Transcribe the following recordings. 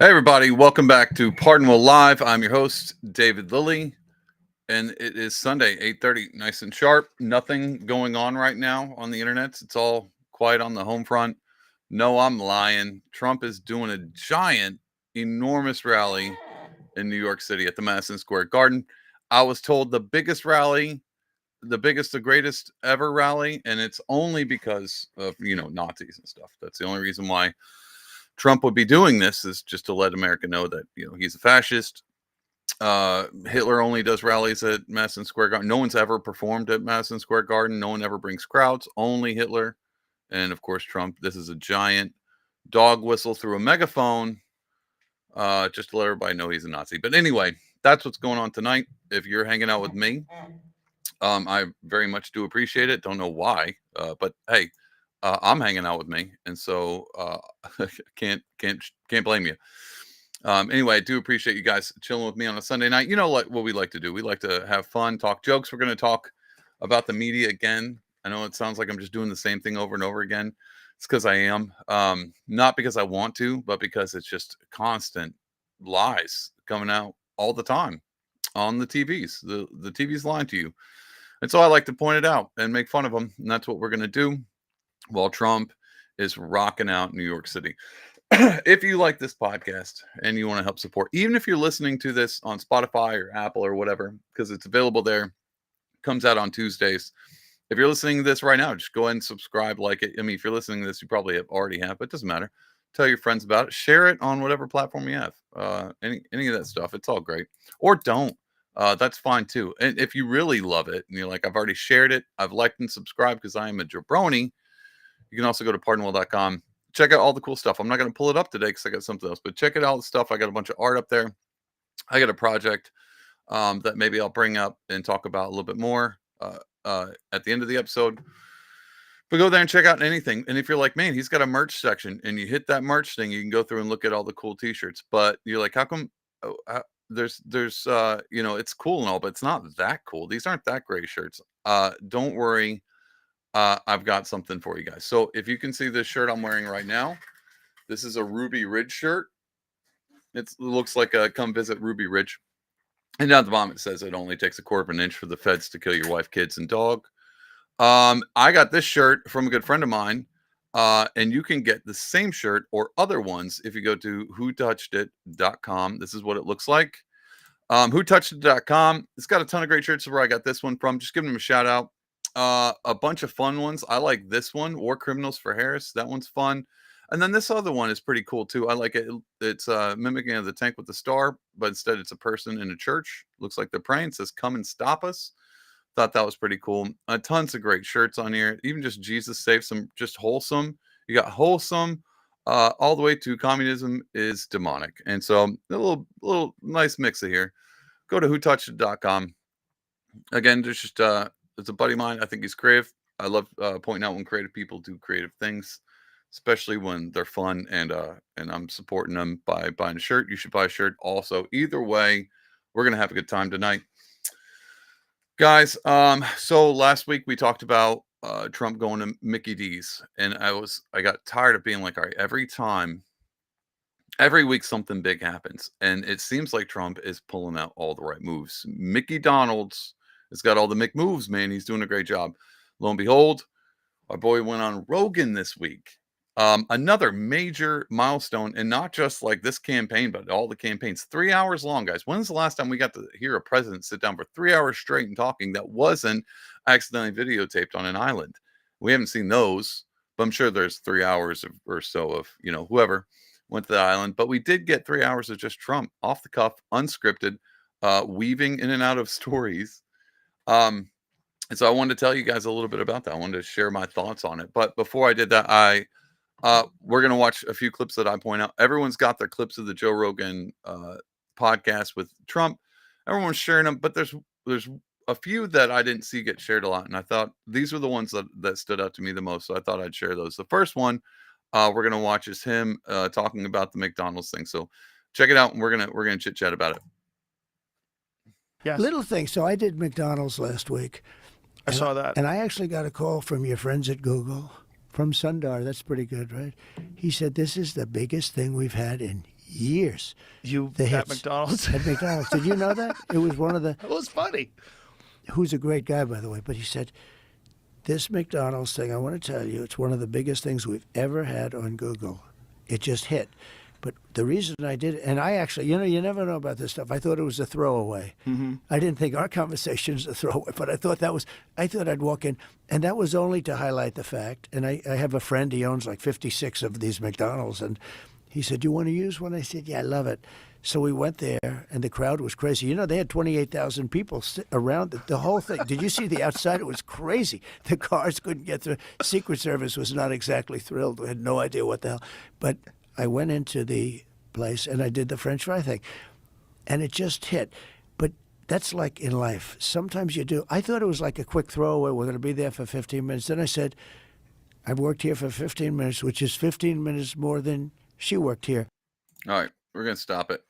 Hey, everybody, welcome back to Pardonable Live. I'm your host, David Lilly, and it is Sunday, 8:30, nice and sharp. Nothing going on right now on the internet. It's all quiet on the home front. No, I'm lying. Trump is doing a giant, enormous rally in New York City at the Madison Square Garden. I was told the biggest rally, the biggest, the greatest ever rally, and it's only because of, Nazis and stuff. That's the only reason why Trump would be doing this, is just to let America know that he's a fascist. Hitler only does rallies at Madison Square Garden. No one's ever performed at Madison Square Garden. No one ever brings crowds. Only Hitler, and of course Trump. This is a giant dog whistle through a megaphone, just to let everybody know he's a Nazi. But anyway, that's what's going on tonight. If you're hanging out with me, I very much do appreciate it. Don't know why, but hey, I'm hanging out with me, and so can't blame you. Anyway, I do appreciate you guys chilling with me on a Sunday night. You know what we like to do? We like to have fun, talk jokes. We're going to talk about the media again. I know it sounds like I'm just doing the same thing over and over again. It's because I am, not because I want to, but because it's just constant lies coming out all the time on the TVs. The TV's lying to you, and so I like to point it out and make fun of them. And that's what we're going to do while Trump is rocking out New York City. If you like this podcast and you want to help support, even if you're listening to this on Spotify or Apple or whatever, because it's available there, comes out on Tuesdays. If you're listening to this right now, just go ahead and subscribe, like it. I mean, if you're listening to this, you probably already have, but it doesn't matter. Tell your friends about it. Share it on whatever platform you have. Any of that stuff, it's all great. Or don't. That's fine too. And if you really love it and you're like, I've already shared it, I've liked and subscribed because I am a jabroni, you can also go to pardonable.com. Check out all the cool stuff. I'm not going to pull it up today because I got something else, but check it out. The stuff. I got a bunch of art up there. I got a project that maybe I'll bring up and talk about a little bit more at the end of the episode. But go there and check out anything. And if you're like, man, he's got a merch section, and you hit that merch thing, you can go through and look at all the cool T-shirts. But you're like, how come? There's it's cool and all, but it's not that cool. These aren't that great shirts. Don't worry. I've got something for you guys. So if you can see this shirt I'm wearing right now, this is a Ruby Ridge shirt. It looks like a come visit Ruby Ridge. And down at the bottom it says it only takes a quarter of an inch for the feds to kill your wife, kids, and dog. I got this shirt from a good friend of mine. And you can get the same shirt or other ones if you go to whotouchedit.com. This is what it looks like. Whotouchedit.com. It's got a ton of great shirts where I got this one from. Just giving them a shout out. A bunch of fun ones. I like this one, War Criminals for Harris. That one's fun. And then this other one is pretty cool too. I like it. It's mimicking of the tank with the star, but instead it's a person in a church. Looks like they're praying. It says, "Come and stop us." Thought that was pretty cool. Tons of great shirts on here. Even just Jesus Saves Some, just wholesome. You got wholesome, all the way to communism is demonic. And so a little nice mix of here. Go to whotouchedit.com. Again, there's just it's a buddy of mine. I think he's creative. I love pointing out when creative people do creative things, especially when they're fun. And I'm supporting them by buying a shirt. You should buy a shirt also. Either way, we're gonna have a good time tonight, guys. So last week we talked about Trump going to Mickey D's, and I got tired of being like, all right, every week something big happens, and it seems like Trump is pulling out all the right moves. Mickey Donald's has got all the McMoves, man. He's doing a great job. Lo and behold, our boy went on Rogan this week. Another major milestone, and not just like this campaign, but all the campaigns. 3 hours long, guys. When's the last time we got to hear a president sit down for 3 hours straight and talking that wasn't accidentally videotaped on an island? We haven't seen those, but I'm sure there's 3 hours or so of whoever went to the island. But we did get 3 hours of just Trump off the cuff, unscripted, weaving in and out of stories. And so I wanted to tell you guys a little bit about that. I wanted to share my thoughts on it. But before I did that, we're going to watch a few clips that I point out. Everyone's got their clips of the Joe Rogan podcast with Trump. Everyone's sharing them, but there's a few that I didn't see get shared a lot. And I thought these were the ones that stood out to me the most. So I thought I'd share those. The first one we're going to watch is him talking about the McDonald's thing. So check it out, and we're going to chit chat about it. Yes. Little thing. So I did McDonald's last week. I saw that. And I actually got a call from your friends at Google, from Sundar. That's pretty good, right? He said, this is the biggest thing we've had in years. You The at hits. McDonald's? At McDonald's. Did you know that? It was one of the, It was funny. who's a great guy, by the way, but he said, this McDonald's thing, I want to tell you, it's one of the biggest things we've ever had on Google. It just hit. But the reason I did it, and I actually, you never know about this stuff. I thought it was a throwaway. I didn't think our conversation was a throwaway, but I thought I'd walk in, and that was only to highlight the fact. And I have a friend, he owns like 56 of these McDonald's, and he said, "You want to use one?" I said, "Yeah, I love it." So we went there, and the crowd was crazy. They had 28,000 people around the whole thing. Did you see the outside? It was crazy. The cars couldn't get through. Secret Service was not exactly thrilled. We had no idea what the hell. But I went into the place, and I did the French fry thing, and it just hit. But that's like in life. Sometimes you do. I thought it was like a quick throwaway. We're going to be there for 15 minutes. Then I said, I've worked here for 15 minutes, which is 15 minutes more than she worked here. All right, we're gonna stop it.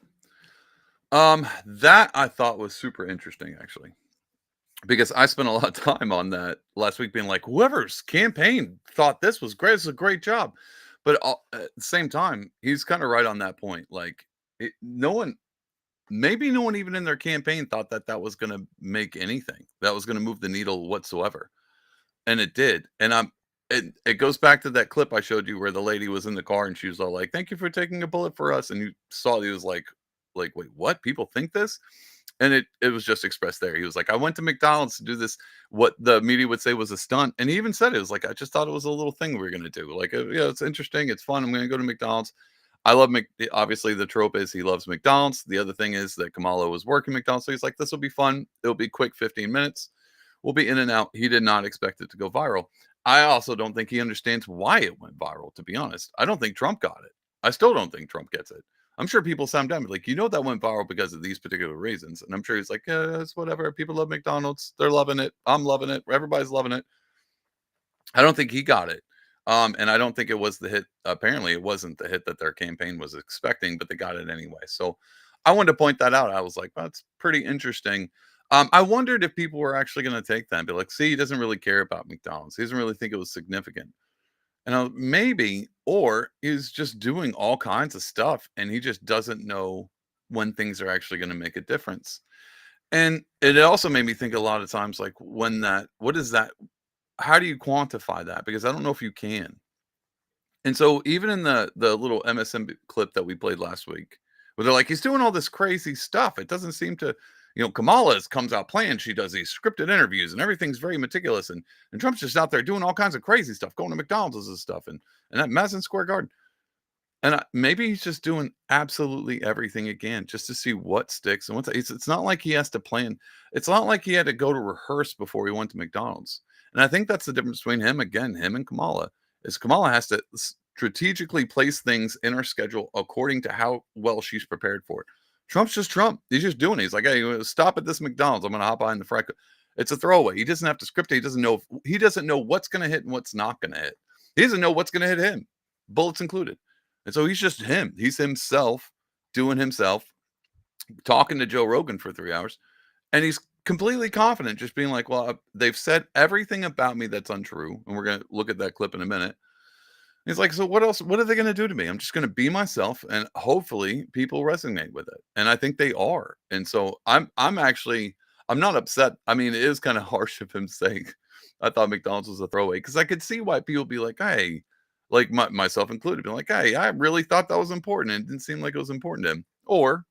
That I thought was super interesting, actually, because I spent a lot of time on that last week, being like, whoever's campaign thought this was great. This is a great job, but at the same time, he's kind of right on that point. Like, maybe no one even in their campaign thought that was going to make anything, that was going to move the needle whatsoever, and it did. And it goes back to that clip I showed you where the lady was in the car and she was all like, "Thank you for taking a bullet for us," and you saw he was like, "Wait, what? People think this?" And it was just expressed there. He was like, "I went to McDonald's to do this," what the media would say was a stunt, and he even said it was like, "I just thought it was a little thing we were gonna do. Like, yeah, it's interesting, it's fun. I'm gonna go to McDonald's." I love obviously the trope is he loves McDonald's. The other thing is that Kamala was working McDonald's, so he's like, "This will be fun. It'll be quick, 15 minutes. We'll be in and out." He did not expect it to go viral. I also don't think he understands why it went viral, to be honest. I don't think Trump got it. I still don't think Trump gets it. I'm sure people sound down, like, that went viral because of these particular reasons. And I'm sure he's like, "Yeah, it's whatever. People love McDonald's. They're loving it. I'm loving it. Everybody's loving it." I don't think he got it. And I don't think it was the hit. Apparently, it wasn't the hit that their campaign was expecting, but they got it anyway. So I wanted to point that out. I was like, that's pretty interesting. I wondered if people were actually going to take that and be like, "See, he doesn't really care about McDonald's. He doesn't really think it was significant." And maybe, or he's just doing all kinds of stuff and he just doesn't know when things are actually going to make a difference. And it also made me think a lot of times, like, what is that? How do you quantify that? Because I don't know if you can. And so even in the little MSM clip that we played last week, where they're like, he's doing all this crazy stuff. It doesn't seem to, Kamala comes out playing. She does these scripted interviews and everything's very meticulous. And Trump's just out there doing all kinds of crazy stuff, going to McDonald's and stuff and at Madison Square Garden. And maybe he's just doing absolutely everything again just to see what sticks and what's. It's not like he has to plan. It's not like he had to go to rehearse before he went to McDonald's. And I think that's the difference between him and Kamala. Is Kamala has to strategically place things in her schedule according to how well she's prepared for it. Trump's just Trump. He's just doing it. He's like, "Hey, stop at this McDonald's. I'm going to hop behind the front." It's a throwaway. He doesn't have to script it. He doesn't know what's going to hit and what's not going to hit. He doesn't know what's going to hit him, bullets included. And so he's just him. He's himself, doing himself, talking to Joe Rogan for 3 hours. And he's completely confident, just being like, "Well, they've said everything about me that's untrue." And we're going to look at that clip in a minute. He's like, "So what else? What are they going to do to me? I'm just going to be myself, and hopefully people resonate with it." And I think they are. And so I'm not upset. I mean, it is kind of harsh of him saying, "I thought McDonald's was a throwaway," because I could see why people be like, "Hey," like myself included, being like, "Hey, I really thought that was important, and it didn't seem like it was important to him." Or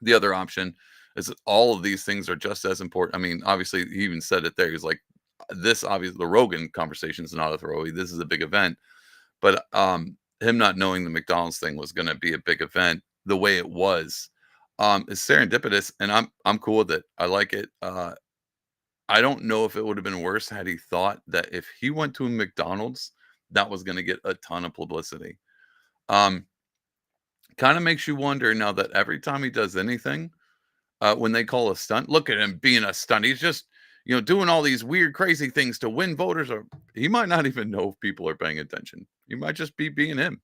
the other option is that all of these things are just as important. I mean, obviously, he even said it there. He's like, "This obviously the Rogan conversation is not a throwaway. This is a big event." But him not knowing the McDonald's thing was going to be a big event the way it was is serendipitous, and I'm cool with it. I like it. I don't know if it would have been worse had he thought that if he went to a McDonald's, that was going to get a ton of publicity. Um, Kind of makes you wonder now that every time he does anything, when they call a stunt, look at him being a stunt. He's just, doing all these weird, crazy things to win voters. Or he might not even know if people are paying attention. He might just be being him.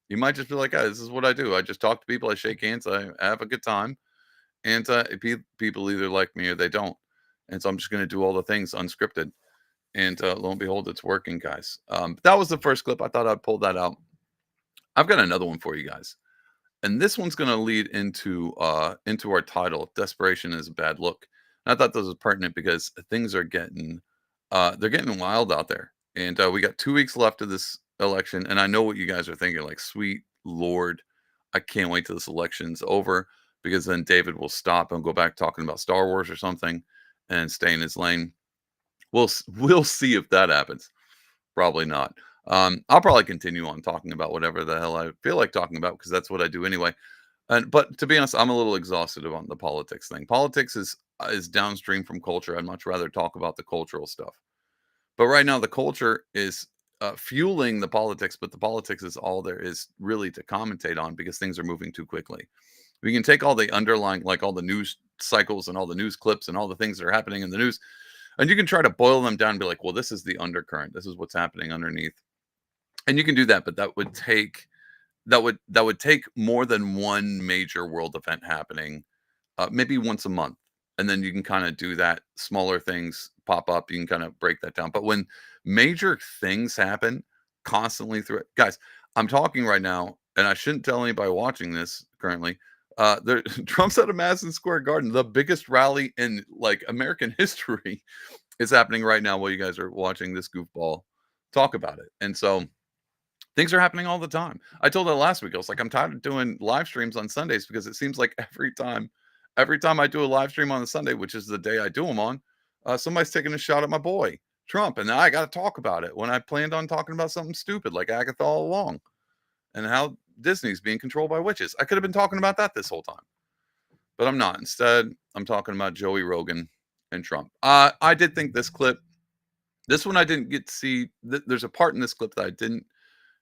He might just be like, "Hey, this is what I do. I just talk to people. I shake hands. I have a good time. And people either like me or they don't. And so I'm just going to do all the things unscripted." And lo and behold, it's working, guys. That was the first clip. I thought I'd pull that out. I've got another one for you guys. And this one's going to lead into our title. Desperation is a bad look. And I thought this was pertinent because things are getting they're getting wild out there. And we got 2 weeks left of this election, and I know what you guys are thinking. Like, sweet Lord, I can't wait till this election's over, because then David will stop and go back talking about Star Wars or something and stay in his lane. We'll see if that happens. Probably not. I'll probably continue on talking about whatever the hell I feel like talking about, because that's what I do anyway. But to be honest, I'm a little exhausted on the politics thing. Politics is downstream from culture. I'd much rather talk about the cultural stuff. But right now, the culture is fueling the politics, but the politics is all there is really to commentate on, because things are moving too quickly. We can take all the underlying, like all the news cycles and all the news clips and all the things that are happening in the news, and you can try to boil them down and be like, well, this is the undercurrent. This is what's happening underneath. And you can do that, but that would take more than one major world event happening, maybe once a month. And then you can kind of do that. Smaller things pop up. You can kind of break that down. But when major things happen constantly through it, guys, I'm talking right now, and I shouldn't tell anybody watching this currently. Trump's at a Madison Square Garden. The biggest rally in like American history is happening right now while you guys are watching this goofball talk about it. And so things are happening all the time. I told it last week. I was like, I'm tired of doing live streams on Sundays, because it seems like every time I do a live stream on a Sunday, which is the day I do them on, somebody's taking a shot at my boy Trump, and now I got to talk about it when I planned on talking about something stupid like Agatha all along, and how Disney's being controlled by witches. I could have been talking about that this whole time, but I'm not. Instead, I'm talking about Joey Rogan and Trump. I did think this clip, this one I didn't get to see. There's a part in this clip that I didn't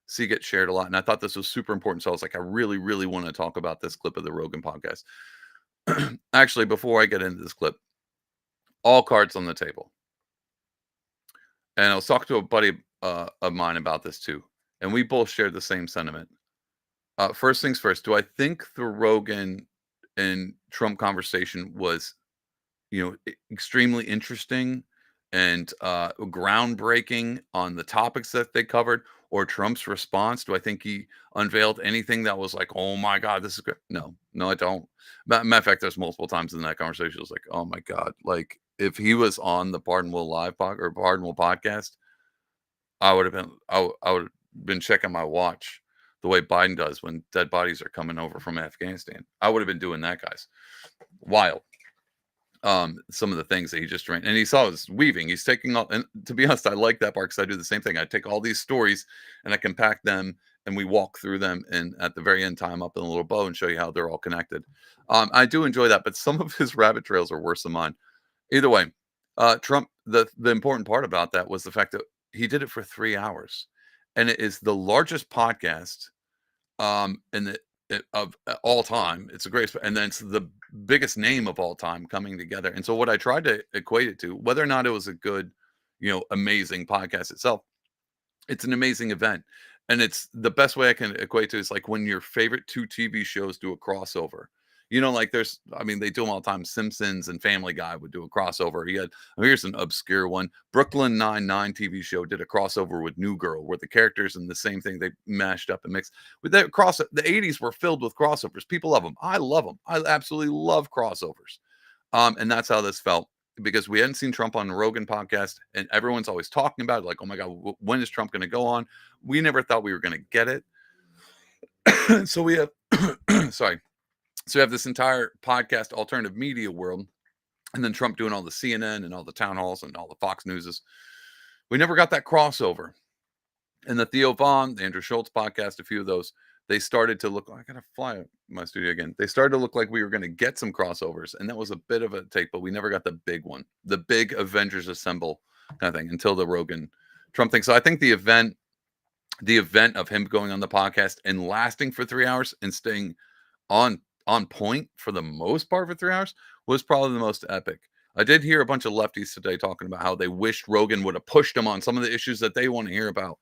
see get shared a lot, and I thought this was super important. So I was like, I really, really want to talk about this clip of the Rogan podcast. Actually, before I get into this clip, all cards on the table. And I was talking to a buddy of mine about this too, and we both shared the same sentiment. First things first, do I think the Rogan and Trump conversation was, extremely interesting and groundbreaking on the topics that they covered, or Trump's response? Do I think he unveiled anything that was like, oh my God, this is good? No, I don't. Matter of fact, there's multiple times in that conversation, it was like, oh my God, like if he was on the Pardon Will Live or Pardon Will podcast, I would have been checking my watch the way Biden does when dead bodies are coming over from Afghanistan. I would have been doing that, guys. Wild. Some of the things that he just ran, and he saw us weaving. He's taking all, and to be honest, I like that part, because I do the same thing. I take all these stories and I compact them, and we walk through them, and at the very end, tie them up in a little bow and show you how they're all connected. I do enjoy that, but some of his rabbit trails are worse than mine. Either way, Trump. The important part about that was the fact that he did it for 3 hours, and it is the largest podcast in the of all time. It's a great, and then it's the biggest name of all time coming together. And so what I tried to equate it to, whether or not it was a good, amazing podcast itself, it's an amazing event. And it's the best way I can equate to is like when your favorite two TV shows do a crossover. Like they do them all the time. Simpsons and Family Guy would do a crossover. Here's an obscure one. Brooklyn Nine-Nine TV show did a crossover with New Girl, where the characters and the same thing, they mashed up and mixed. With that the 80s were filled with crossovers. People love them. I love them. I absolutely love crossovers. And that's how this felt, because we hadn't seen Trump on the Rogan podcast, and everyone's always talking about it, like, oh my God, when is Trump going to go on? We never thought we were going to get it. So we have, sorry. So we have this entire podcast alternative media world, and then Trump doing all the CNN and all the town halls and all the Fox Newses. We never got that crossover. And the Theo Vaughn, the Andrew Schultz podcast, a few of those, they started to look, I got to fly my studio again. They started to look like we were going to get some crossovers, and that was a bit of a take, but we never got the big one, the big Avengers Assemble kind of thing, until the Rogan Trump thing. So I think the event of him going on the podcast and lasting for 3 hours and staying on point for the most part for 3 hours was probably the most epic. I did hear a bunch of lefties today talking about how they wished Rogan would have pushed them on some of the issues that they want to hear about.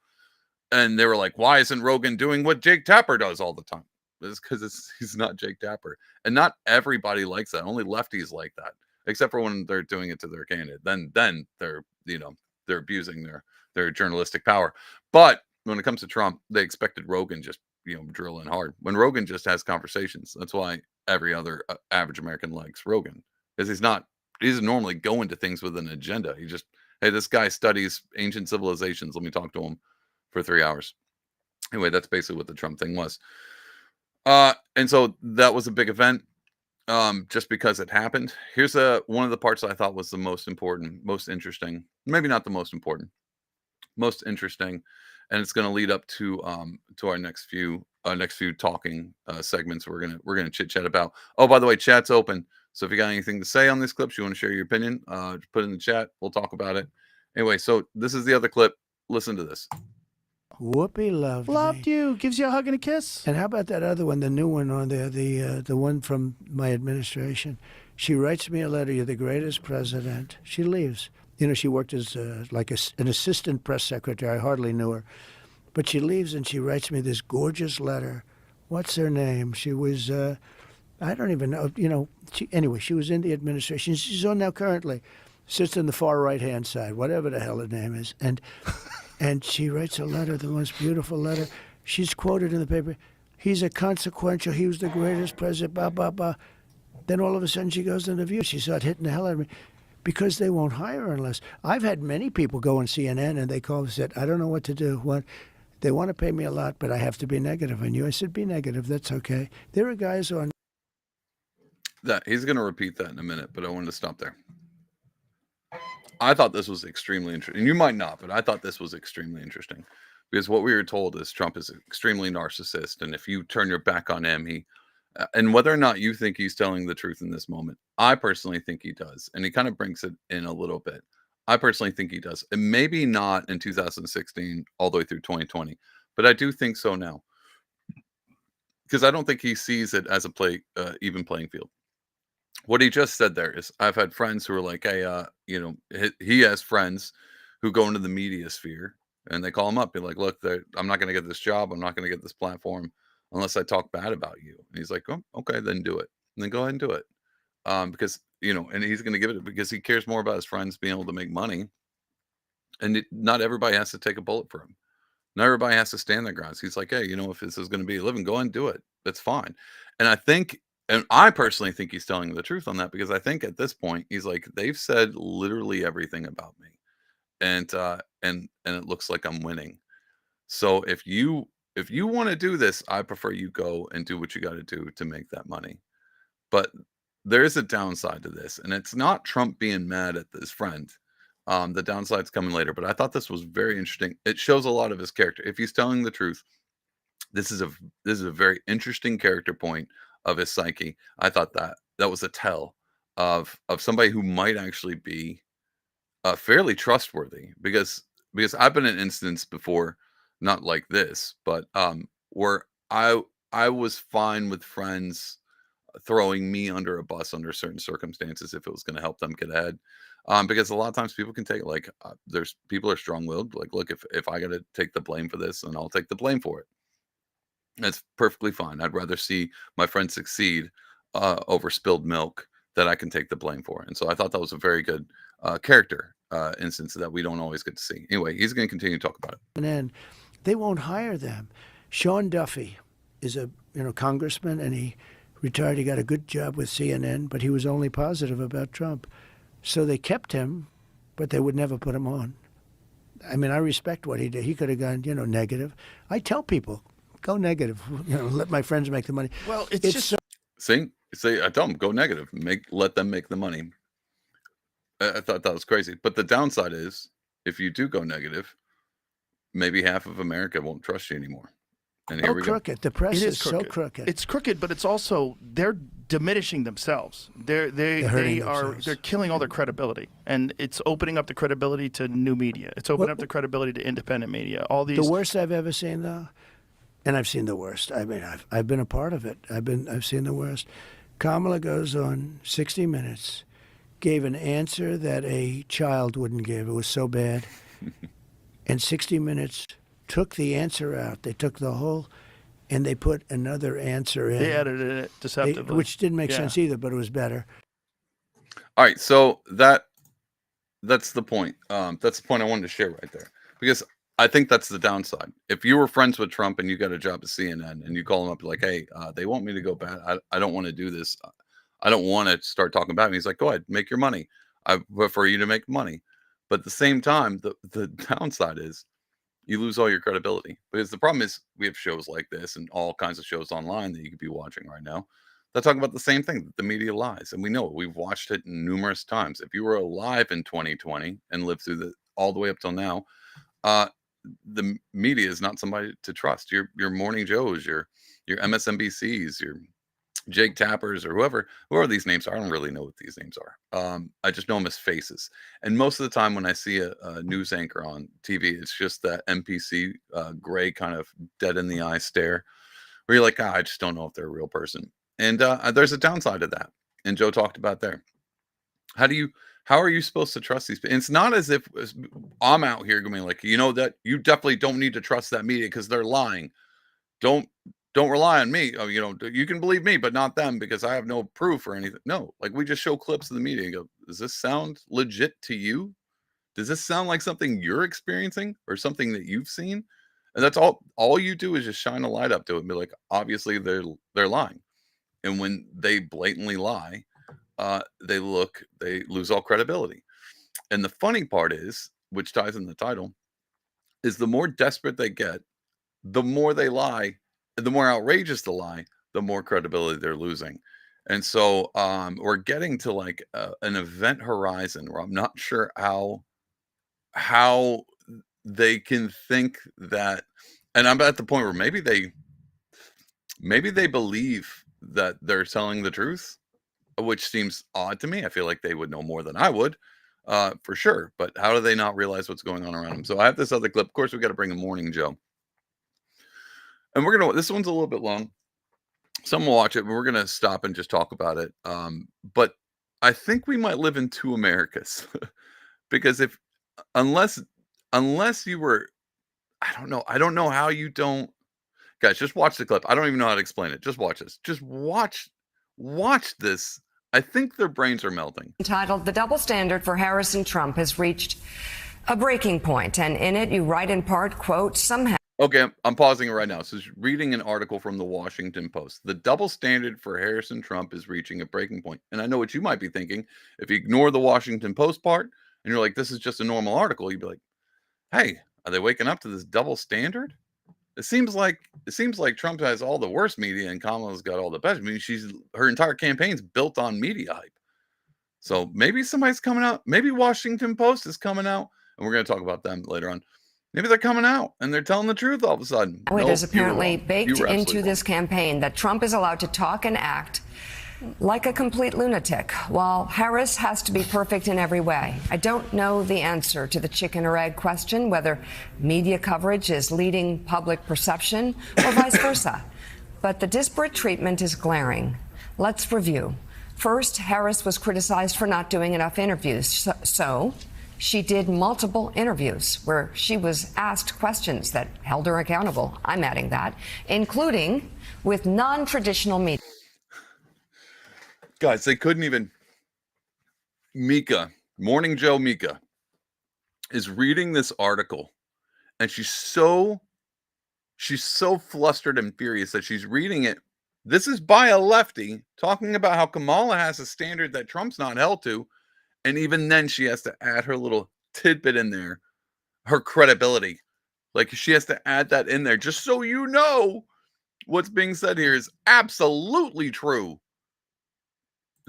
And they were like, why isn't Rogan doing what Jake Tapper does all the time? It's because he's not Jake Tapper. And not everybody likes that. Only lefties like that, except for when they're doing it to their candidate. Then they're, they're abusing their journalistic power. But when it comes to Trump, they expected Rogan just drill in hard. When Rogan just has conversations, that's why every other average American likes Rogan, because he doesn't normally go into things with an agenda. He just, hey, this guy studies ancient civilizations. Let me talk to him for 3 hours. Anyway, that's basically what the Trump thing was. And so that was a big event. Just because it happened. Here's one of the parts I thought was the most important, most interesting. Maybe not the most important, most interesting, and it's going to lead up to our next few talking segments. We're gonna chit chat about. Oh, by the way, chat's open. So if you got anything to say on these clips, you want to share your opinion, just put it in the chat. We'll talk about it. Anyway, so this is the other clip. Listen to this. Whoopi loved me. you. Gives you a hug and a kiss. And how about that other one, the new one on there, the one from my administration? She writes me a letter. You're the greatest president. She leaves. She worked as an assistant press secretary. I hardly knew her. But she leaves and she writes me this gorgeous letter. What's her name? She was, I don't even know. She was in the administration. She's on now currently. Sits on the far right-hand side, whatever the hell her name is. And she writes a letter, the most beautiful letter. She's quoted in the paper. He was the greatest president, blah, blah, blah. Then all of a sudden she goes to the View. She started hitting the hell out of me because they won't hire her unless. I've had many people go on CNN and they called and said, I don't know what to do. They want to pay me a lot, but I have to be negative on you. I said, be negative. That's okay. There are guys on. He's going to repeat that in a minute, but I wanted to stop there. I thought this was extremely interesting. You might not, but I thought this was extremely interesting because what we were told is Trump is extremely narcissist. And if you turn your back on him, and whether or not you think he's telling the truth in this moment, I personally think he does. And he kind of brings it in a little bit. I personally think he does. And maybe not in 2016 all the way through 2020, but I do think so now. Because I don't think he sees it as a even playing field. What he just said there is, I've had friends who are like, hey, he has friends who go into the media sphere and they call him up. Be like, look, I'm not going to get this job. I'm not going to get this platform unless I talk bad about you. And he's like, oh, okay, then do it. And then go ahead and do it. Because, and he's going to give it because he cares more about his friends being able to make money. And not everybody has to take a bullet for him. Not everybody has to stand their grounds. He's like, hey, if this is going to be a living, go ahead and do it. That's fine. And I personally think he's telling the truth on that because I think at this point he's like, they've said literally everything about me, and it looks like I'm winning. So if you want to do this, I prefer you go and do what you got to do to make that money. But there is a downside to this, and it's not Trump being mad at his friend. The downside's coming later, but I thought this was very interesting. It shows a lot of his character. If he's telling the truth, this is a very interesting character point of his psyche. I thought that was a tell of somebody who might actually be fairly trustworthy because I've been in an instance before, not like this, but where I was fine with friends throwing me under a bus under certain circumstances if it was going to help them get ahead. Because a lot of times people can take there's people are strong-willed. Like, look, if I got to take the blame for this, then I'll take the blame for it. That's perfectly fine. I'd rather see my friend succeed over spilled milk that I can take the blame for. And so I thought that was a very good character instance that we don't always get to see. Anyway, he's going to continue to talk about it. And then they won't hire them. Sean Duffy is a congressman, and he retired. He got a good job with CNN, but he was only positive about Trump. So they kept him, but they would never put him on. I mean, I respect what he did. He could have gone, negative. I tell people, go negative. Let my friends make the money. Well, it's just see, I tell them go negative. Let them make the money. I thought that was crazy. But the downside is, if you do go negative, maybe half of America won't trust you anymore. And here we crooked. go. The press is so crooked. It's crooked, but it's also they're diminishing themselves. They're killing all their credibility, and it's opening up the credibility to new media. It's opening up the credibility to independent media. All these. The worst I've ever seen, though, and I've seen the worst. I mean, I've been a part of it. I've seen the worst. Kamala goes on 60 Minutes, gave an answer that a child wouldn't give. It was so bad, and 60 Minutes took the answer out. They took the whole, and they put another answer in. They edited it deceptively. Which didn't make sense either, but it was better. All right, so that's the point. That's the point I wanted to share right there. Because I think that's the downside. If you were friends with Trump and you got a job at CNN and you call him up like, "Hey, they want me to go back. I don't want to do this. I don't want to start talking about me." He's like, "Go ahead, make your money. I prefer you to make money." But at the same time, the downside is you lose all your credibility, because the problem is we have shows like this and all kinds of shows online that you could be watching right now that talk about the same thing, that the media lies, and we know it. We've watched it numerous times. If you were alive in 2020 and lived through the all the way up till now, uh, the media is not somebody to trust. Your Morning Joes, your MSNBCs, your Jake Tappers, or whoever these names are. I don't really know what these names are. I just know them as faces. And most of the time when I see a news anchor on TV, it's just that NPC gray kind of dead in the eye stare, where you're like, I just don't know if they're a real person. And there's a downside to that. And Joe talked about there. How are you supposed to trust these people? It's not as if I'm out here going like, that you definitely don't need to trust that media because they're lying. Don't don't rely on me. Oh, you can believe me, but not them, because I have no proof or anything. No, like, we just show clips of the media and go, does this sound legit to you? Does this sound like something you're experiencing or something that you've seen? And that's all you do is just shine a light up to it and be like, obviously they're lying. And when they blatantly lie, they lose all credibility. And the funny part is, which ties in the title, is the more desperate they get, the more they lie, the more outrageous the lie, the more credibility they're losing. And so we're getting to like an event horizon where I'm not sure how they can think that, and I'm at the point where maybe they believe that they're telling the truth, which seems odd to me. I feel like they would know more than I would, for sure. But how do they not realize what's going on around them? So I have this other clip. Of course, we got to bring a Morning Joe, and this one's a little bit long. Some will watch it, but we're gonna stop and just talk about it. But I think we might live in two Americas, because unless you were, I don't know how you don't. Guys, just watch the clip. I don't even know how to explain it. Just watch this. Just watch this. I think their brains are melting. Entitled, "The Double Standard for Harris and Trump Has Reached a Breaking Point," and in it you write in part, quote, "Somehow..." Okay, I'm pausing it right now. So, reading an article from the Washington Post. The double standard for Harris and Trump is reaching a breaking point. And I know what you might be thinking. If you ignore the Washington Post part and you're like, this is just a normal article, you'd be like, hey, are they waking up to this double standard? It seems like Trump has all the worst media and Kamala's got all the best. I mean, her entire campaign's built on media hype. So maybe somebody's coming out. Maybe Washington Post is coming out, and we're going to talk about them later on. Maybe they're coming out and they're telling the truth all of a sudden. It is apparently baked into this campaign that Trump is allowed to talk and act like a complete lunatic, while Harris has to be perfect in every way. I don't know the answer to the chicken or egg question, whether media coverage is leading public perception or vice versa. But the disparate treatment is glaring. Let's review. First, Harris was criticized for not doing enough interviews. So she did multiple interviews where she was asked questions that held her accountable. I'm adding that, including with non-traditional media. Guys, they couldn't even. Morning Joe Mika, is reading this article, and she's so flustered and furious that she's reading it. This is by a lefty talking about how Kamala has a standard that Trump's not held to. And even then she has to add her little tidbit in there, her credibility. Like, she has to add that in there just so you know what's being said here is absolutely true.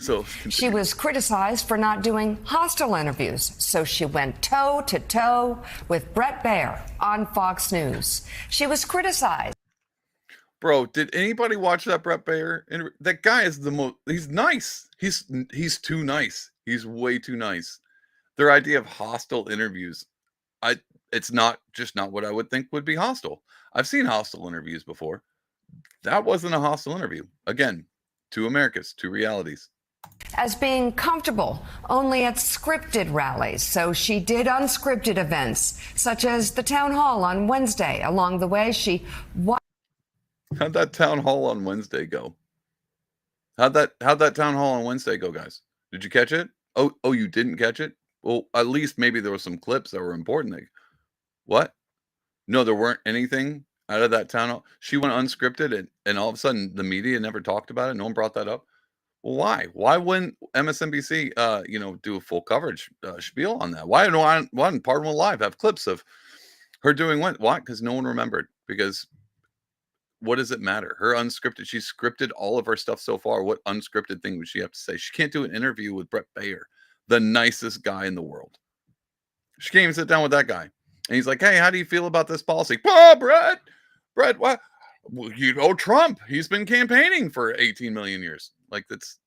So she was criticized for not doing hostile interviews, so she went toe to toe with Bret Baier on Fox News. She was criticized. Bro, did anybody watch that Bret Baier? That guy is he's nice. He's too nice. He's way too nice. Their idea of hostile interviews, it's not what I would think would be hostile. I've seen hostile interviews before. That wasn't a hostile interview. Again, two Americas, two realities. As being comfortable only at scripted rallies. So she did unscripted events, such as the town hall on Wednesday. Along the way, How'd that town hall on Wednesday go? How'd that town hall on Wednesday go, guys? Did you catch it? Oh, you didn't catch it? Well, at least maybe there were some clips that were important. What? No, there weren't anything out of that town hall. She went unscripted, and all of a sudden, the media never talked about it. No one brought that up. Well, why? Why wouldn't MSNBC, do a full coverage spiel on that? Why didn't Pardon Live have clips of her doing what? Why? Because no one remembered. Because what does it matter? Her unscripted, she scripted all of her stuff so far. What unscripted thing would she have to say? She can't do an interview with Brett Baer, the nicest guy in the world. She can't even sit down with that guy. And he's like, hey, how do you feel about this policy? Oh, Brett, what? Well, Trump, he's been campaigning for 18 million years. Like it's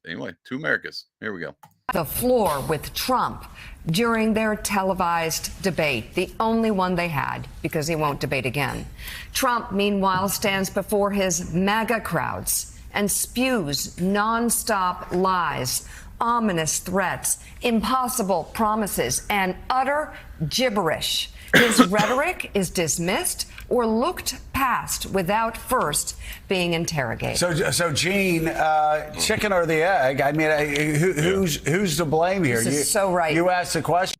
anyway, two Americas. Here we go. The floor with Trump during their televised debate, the only one they had, because he won't debate again. Trump, meanwhile, stands before his MAGA crowds and spews nonstop lies, ominous threats, impossible promises, and utter gibberish. His rhetoric is dismissed or looked past without first being interrogated. So Gene, chicken or the egg? I mean, who's to blame here? This is so right. You asked the question.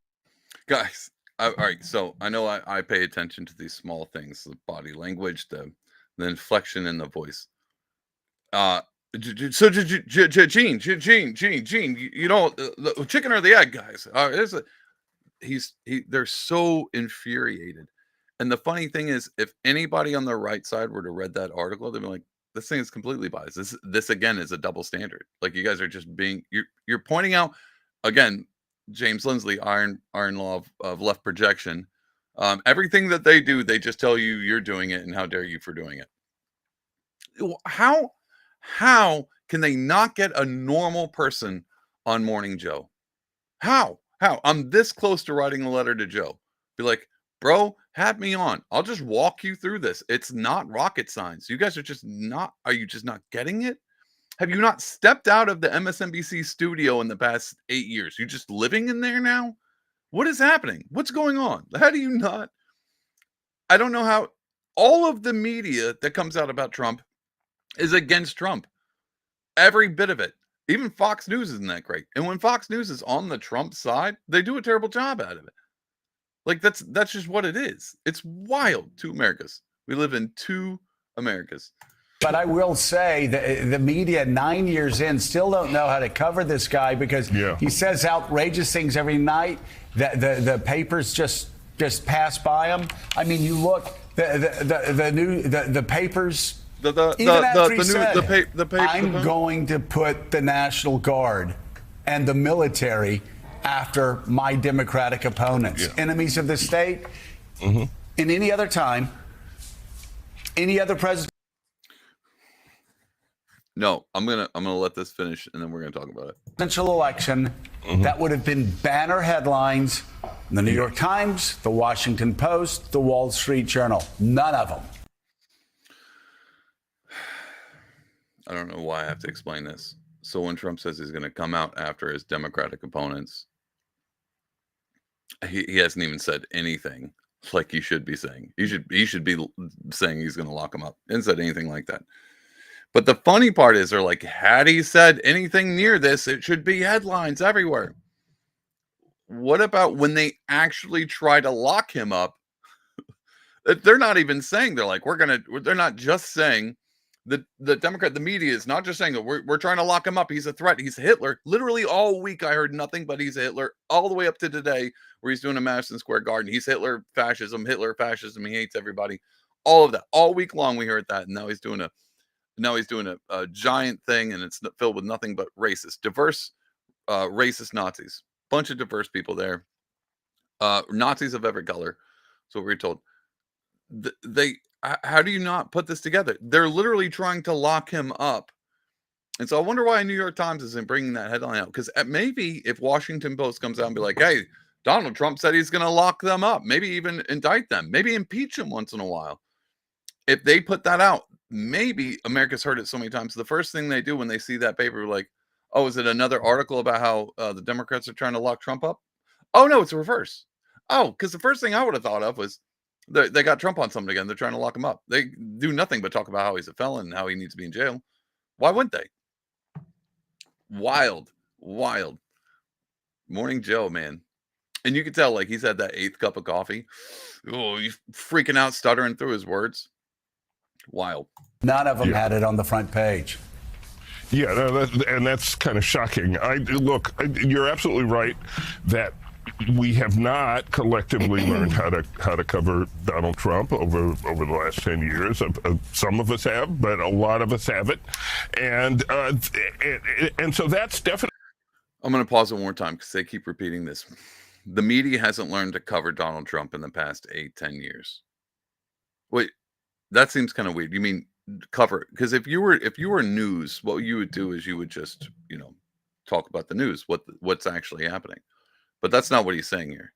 Guys, all right. So I know I pay attention to these small things, the body language, the inflection in the voice. So Gene, the chicken or the egg, guys. They're so infuriated. And the funny thing is, if anybody on the right side were to read that article, they'd be like, this thing is completely biased. This again is a double standard. Like, you guys are just you're pointing out, again, James Lindsay, iron law of left projection. Everything that they do, they just tell you you're doing it, and how dare you for doing it. How can they not get a normal person on Morning Joe? How? I'm this close to writing a letter to Joe. Be like, bro, have me on. I'll just walk you through this. It's not rocket science. You guys are you just not getting it? Have you not stepped out of the MSNBC studio in the past 8 years? You just living in there now? What is happening? What's going on? How do you not? I don't know how all of the media that comes out about Trump is against Trump. Every bit of it. Even Fox News isn't that great. And when Fox News is on the Trump side, they do a terrible job out of it. Like, that's just what it is. It's wild. Two Americas. We live in two Americas. But I will say the media 9 years in still don't know how to cover this guy, because he says outrageous things every night. The papers just pass by him. I mean, you look, the papers. I'm going to put the National Guard and the military after my Democratic opponents, enemies of the state. In any other time, any other president. No, I'm gonna let this finish, and then we're gonna talk about it. Presidential election, that would have been banner headlines in the New York Times, the Washington Post, the Wall Street Journal. None of them. I don't know why I have to explain this. So when Trump says he's going to come out after his Democratic opponents, he hasn't even said anything like he should be saying. He should be saying he's going to lock them up. He hasn't said anything like that. But the funny part is, they're like, had he said anything near this, it should be headlines everywhere. What about when they actually try to lock him up? They're not even saying, they're like, they're not just saying, the media is not just saying that we're trying to lock him up. He's a threat. He's Hitler. Literally all week I heard nothing but he's a Hitler, all the way up to today where he's doing a Madison Square Garden. He's Hitler fascism. He hates everybody. All of that. All week long we heard that. And now he's doing a giant thing, and it's filled with nothing but diverse racist Nazis. Bunch of diverse people there. Nazis of every color. So we're told. How do you not put this together? They're literally trying to lock him up. And so I wonder why New York Times isn't bringing that headline out. Because maybe if Washington Post comes out and be like, hey, Donald Trump said he's going to lock them up, maybe even indict them, maybe impeach them once in a while. If they put that out, maybe America's heard it so many times. The first thing they do when they see that paper, like, oh, is it another article about how the Democrats are trying to lock Trump up? Oh, no, it's a reverse. Oh, because the first thing I would have thought of was, they got Trump on something again. They're trying to lock him up. They do nothing but talk about how he's a felon and how he needs to be in jail. Why wouldn't they? Wild. Morning Joe, man. And you could tell, like, he's had that 8th cup of coffee. Oh, he's freaking out, stuttering through his words. Wild. None of them had it on the front page. Yeah, no, and that's kind of shocking. Look, you're absolutely right that we have not collectively learned how to cover Donald Trump over the last 10 years. Some of us have, but a lot of us haven't, and so that's definitely. I'm going to pause it one more time because they keep repeating this. The media hasn't learned to cover Donald Trump in the past 8-10 years. Wait, that seems kind of weird. You mean cover? Because if you were news, what you would do is you would just, talk about the news, what's actually happening. But that's not what he's saying here.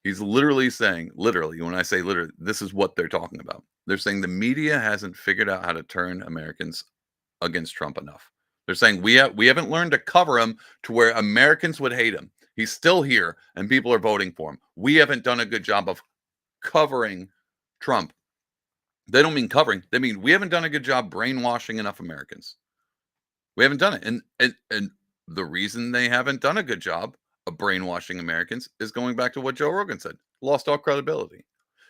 He's literally saying, when I say literally, this is what they're talking about. They're saying the media hasn't figured out how to turn Americans against Trump enough. They're saying we haven't learned to cover him to where Americans would hate him. He's still here and people are voting for him. We haven't done a good job of covering Trump. They don't mean covering. They mean we haven't done a good job brainwashing enough Americans. We haven't done it. And the reason they haven't done a good job of brainwashing Americans is going back to what Joe Rogan said. Lost all credibility.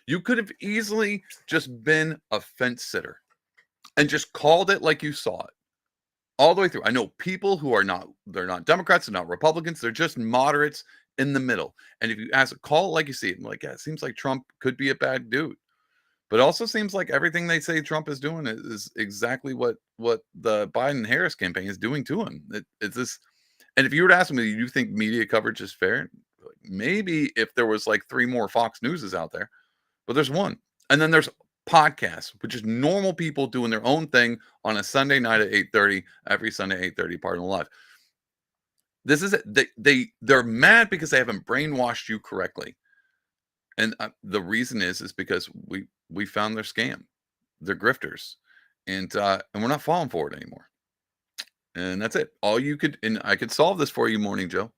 You could have easily just been a fence sitter and just called it like you saw it. All the way through. I know people who they're not Democrats, they're not Republicans, they're just moderates in the middle. And if you call it like you see it, I'm like, yeah, it seems like Trump could be a bad dude. But it also seems like everything they say Trump is doing is exactly what the Biden-Harris campaign is doing to him. It's this. And if you were to ask me, do you think media coverage is fair? Maybe if there was like 3 more Fox Newses out there, but there's one. And then there's podcasts, which is normal people doing their own thing on a Sunday night at 8:30, every Sunday 8:30, Pardon Live. This is it. They're mad because they haven't brainwashed you correctly. And the reason is because we found their scam. They're grifters. And we're not falling for it anymore. And that's it. And I could solve this for you, Morning Joe.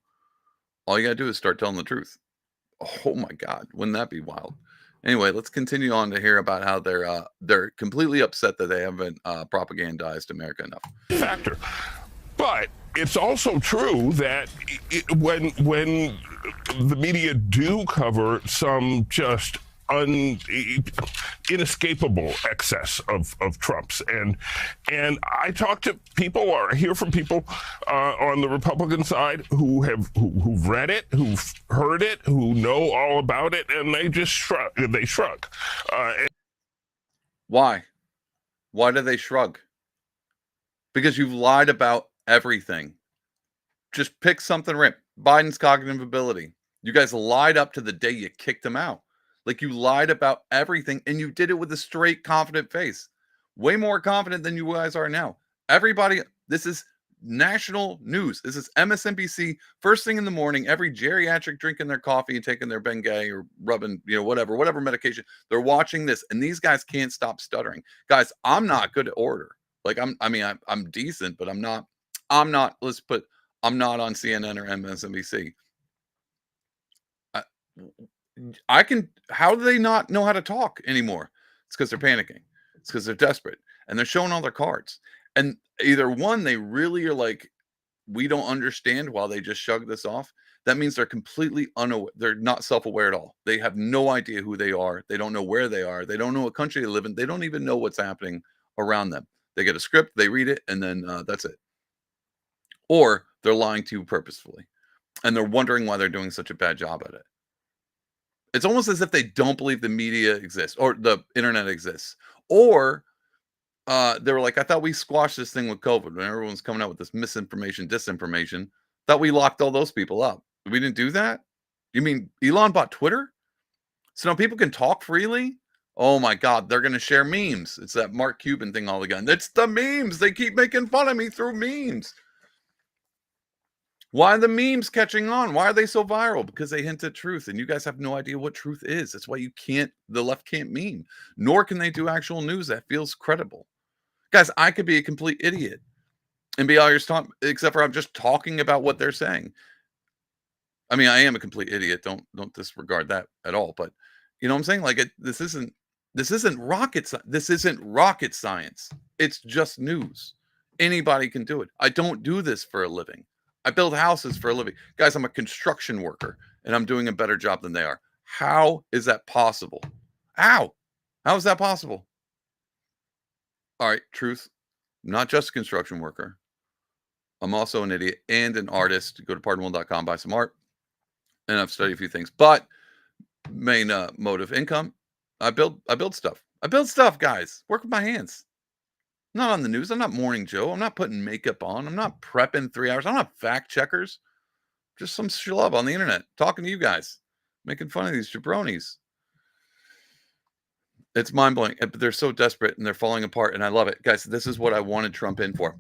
All you got to do is start telling the truth. Oh my God. Wouldn't that be wild? Anyway, let's continue on to hear about how they're completely upset that they haven't propagandized America enough. Factor. But it's also true that when the media do cover some just inescapable excess of Trump's, and I talk to people or hear from people on the Republican side who've read it, who've heard it, who know all about it, and they just shrug. They shrug. Why? Why do they shrug? Because you've lied about everything. Just pick something right. Biden's cognitive ability. You guys lied up to the day you kicked him out. Like, you lied about everything, and you did it with a straight, confident face. Way more confident than you guys are now. Everybody, this is national news. This is MSNBC, first thing in the morning, every geriatric drinking their coffee and taking their Bengay or rubbing, whatever medication. They're watching this, and these guys can't stop stuttering. Guys, I'm not good at order. Like, I'm decent, but I'm not I'm not on CNN or MSNBC. How do they not know how to talk anymore? It's because they're panicking. It's because they're desperate and they're showing all their cards. And either one, they really are like, we don't understand while they just shrug this off. That means they're completely unaware. They're not self-aware at all. They have no idea who they are. They don't know where they are. They don't know what country they live in. They don't even know what's happening around them. They get a script, they read it, and then that's it. Or they're lying to you purposefully. And they're wondering why they're doing such a bad job at it. It's almost as if they don't believe the media exists or the internet exists. Or they were like, I thought we squashed this thing with COVID. When everyone's coming out with this misinformation, disinformation, thought we locked all those people up. We didn't do that? You mean Elon bought Twitter? So now people can talk freely? Oh my God, they're going to share memes. It's that Mark Cuban thing all again. It's the memes. They keep making fun of me through memes. Why are the memes catching on? Why are they so viral? Because they hint at truth, and you guys have no idea what truth is. That's why the left can't meme, nor can they do actual news that feels credible. Guys, I could be a complete idiot and be all your talk, except for I'm just talking about what they're saying. I mean, I am a complete idiot. Don't disregard that at all. But you know what I'm saying? Like, this isn't rocket science. This isn't rocket science. It's just news. Anybody can do it. I don't do this for a living. I build houses for a living. Guys, I'm a construction worker. and I'm doing a better job than they are. How is that possible? How is that possible? All right, truth. I'm not just a construction worker. I'm also an idiot and an artist. Go to pardonone.com, buy some art. And I've studied a few things. But main mode of income, I build stuff. I build stuff, guys. Work with my hands. I'm not on the news. I'm not Morning Joe. I'm not putting makeup on. I'm not prepping 3 hours. I'm not fact checkers. Just some schlub on the internet talking to you guys, making fun of these jabronis. It's mind-blowing, but they're so desperate and they're falling apart, and I love it. Guys, this is what I wanted Trump in for.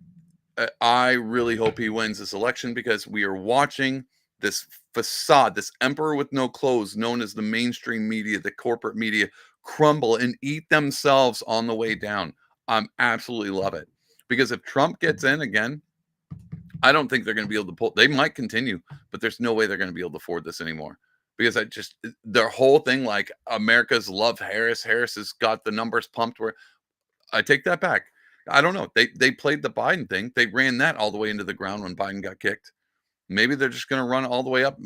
I really hope he wins this election because we are watching this facade, this emperor with no clothes known as the mainstream media, the corporate media, crumble and eat themselves on the way down. I absolutely love it. Because if Trump gets in again, I don't think they're going to be able to pull. They might continue, but there's no way they're going to be able to afford this anymore. Because their whole thing, like America's love Harris. Harris has got the numbers pumped where I take that back. I don't know. They played the Biden thing. They ran that all the way into the ground when Biden got kicked. Maybe they're just going to run all the way up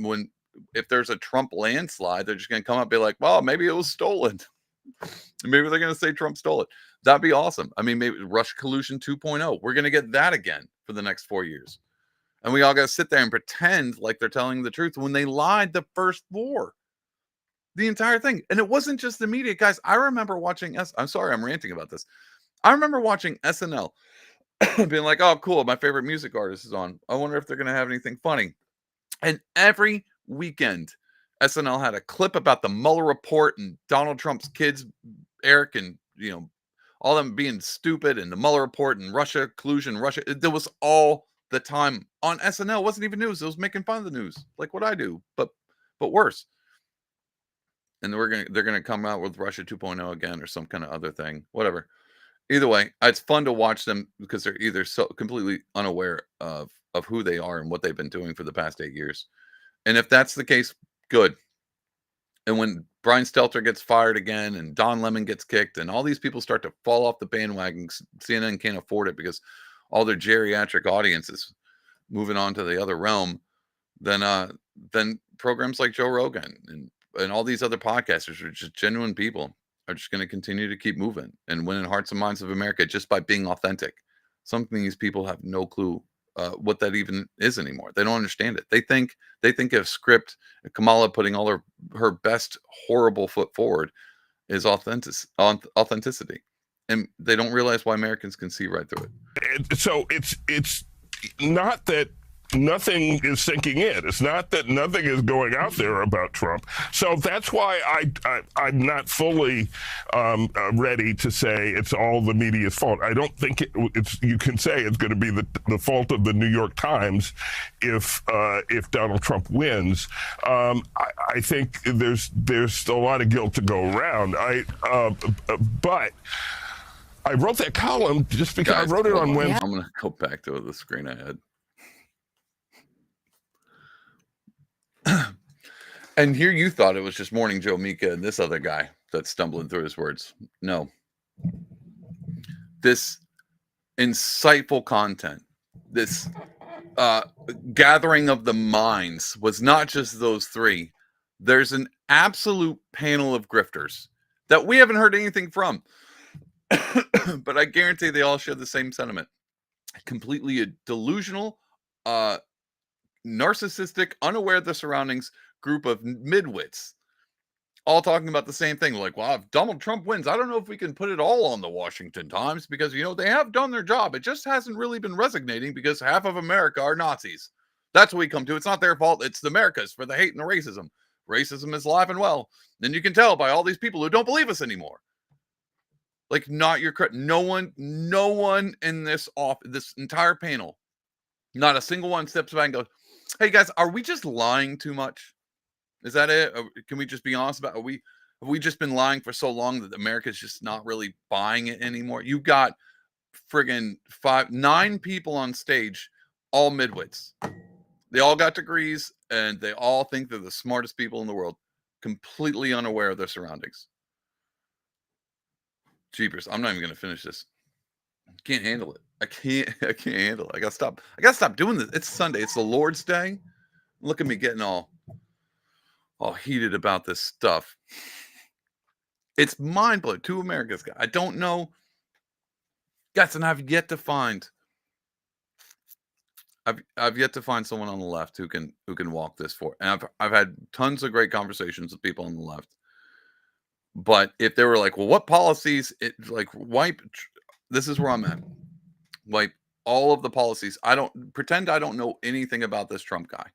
if there's a Trump landslide, they're just going to come up and be like, well, maybe it was stolen. Maybe they're going to say Trump stole it. That'd be awesome. I mean, maybe Russia collusion 2.0. We're going to get that again for the next 4 years. And we all got to sit there and pretend like they're telling the truth when they lied the first 4. The entire thing. And it wasn't just the media, guys. I remember watching I'm sorry, I'm ranting about this. I remember watching SNL being like, oh, cool. My favorite music artist is on. I wonder if they're going to have anything funny. And every weekend, SNL had a clip about the Mueller report and Donald Trump's kids, Eric and, all them being stupid and the Mueller report and Russia collusion, Russia. There was all the time on SNL. It wasn't even news. It was making fun of the news, like what I do, but worse. And they're gonna come out with Russia 2.0 again or some kind of other thing, whatever. Either way, it's fun to watch them because they're either so completely unaware of who they are and what they've been doing for the past 8 years. And if that's the case, good. And when Brian Stelter gets fired again and Don Lemon gets kicked and all these people start to fall off the bandwagon, CNN can't afford it because all their geriatric audience is moving on to the other realm, then programs like Joe Rogan and all these other podcasters are just genuine people are just going to continue to keep moving and winning hearts and minds of America just by being authentic. Something these people have no clue what that even is anymore. They don't understand it. They think of script, Kamala putting all her best horrible foot forward is authenticity. And they don't realize why Americans can see right through it. So it's not that nothing is sinking in. It's not that nothing is going out there about Trump. So that's why I'm not fully ready to say it's all the media's fault. I don't think you can say it's going to be the fault of the New York Times if Donald Trump wins. I think there's a lot of guilt to go around. But I wrote that column just because I wrote it on Wednesday. I'm going to go back to the screen I had. And here you thought it was just Morning Joe Mika and this other guy that's stumbling through his words. No. This insightful content, this gathering of the minds was not just those 3. There's an absolute panel of grifters that we haven't heard anything from. But I guarantee they all share the same sentiment. Completely delusional, narcissistic, unaware of the surroundings group of midwits all talking about the same thing. Like, well, if Donald Trump wins, I don't know if we can put it all on the Washington Times because, they have done their job. It just hasn't really been resonating because half of America are Nazis. That's what we come to. It's not their fault. It's the America's for the hate and the racism. Racism is alive and well. And you can tell by all these people who don't believe us anymore. Like, not your credit. No one in this entire panel, not a single one steps back and goes, hey guys, are we just lying too much? Is that it? Can we just be honest about it? Have we just been lying for so long that America's just not really buying it anymore? You got friggin' 9 people on stage, all midwits. They all got degrees and they all think they're the smartest people in the world, completely unaware of their surroundings. Jeepers, I'm not even going to finish this. I can't handle it. I can't handle it. I gotta stop doing this. It's Sunday. It's the Lord's Day. Look at me getting all all heated about this stuff. It's mind-blowing. 2 Americas guy. I don't know. Guys, and I've yet to find someone on the left who can walk this for. And I've had tons of great conversations with people on the left. But if they were like, well, what policies this is where I'm at. Wipe all of the policies. I don't know anything about this Trump guy.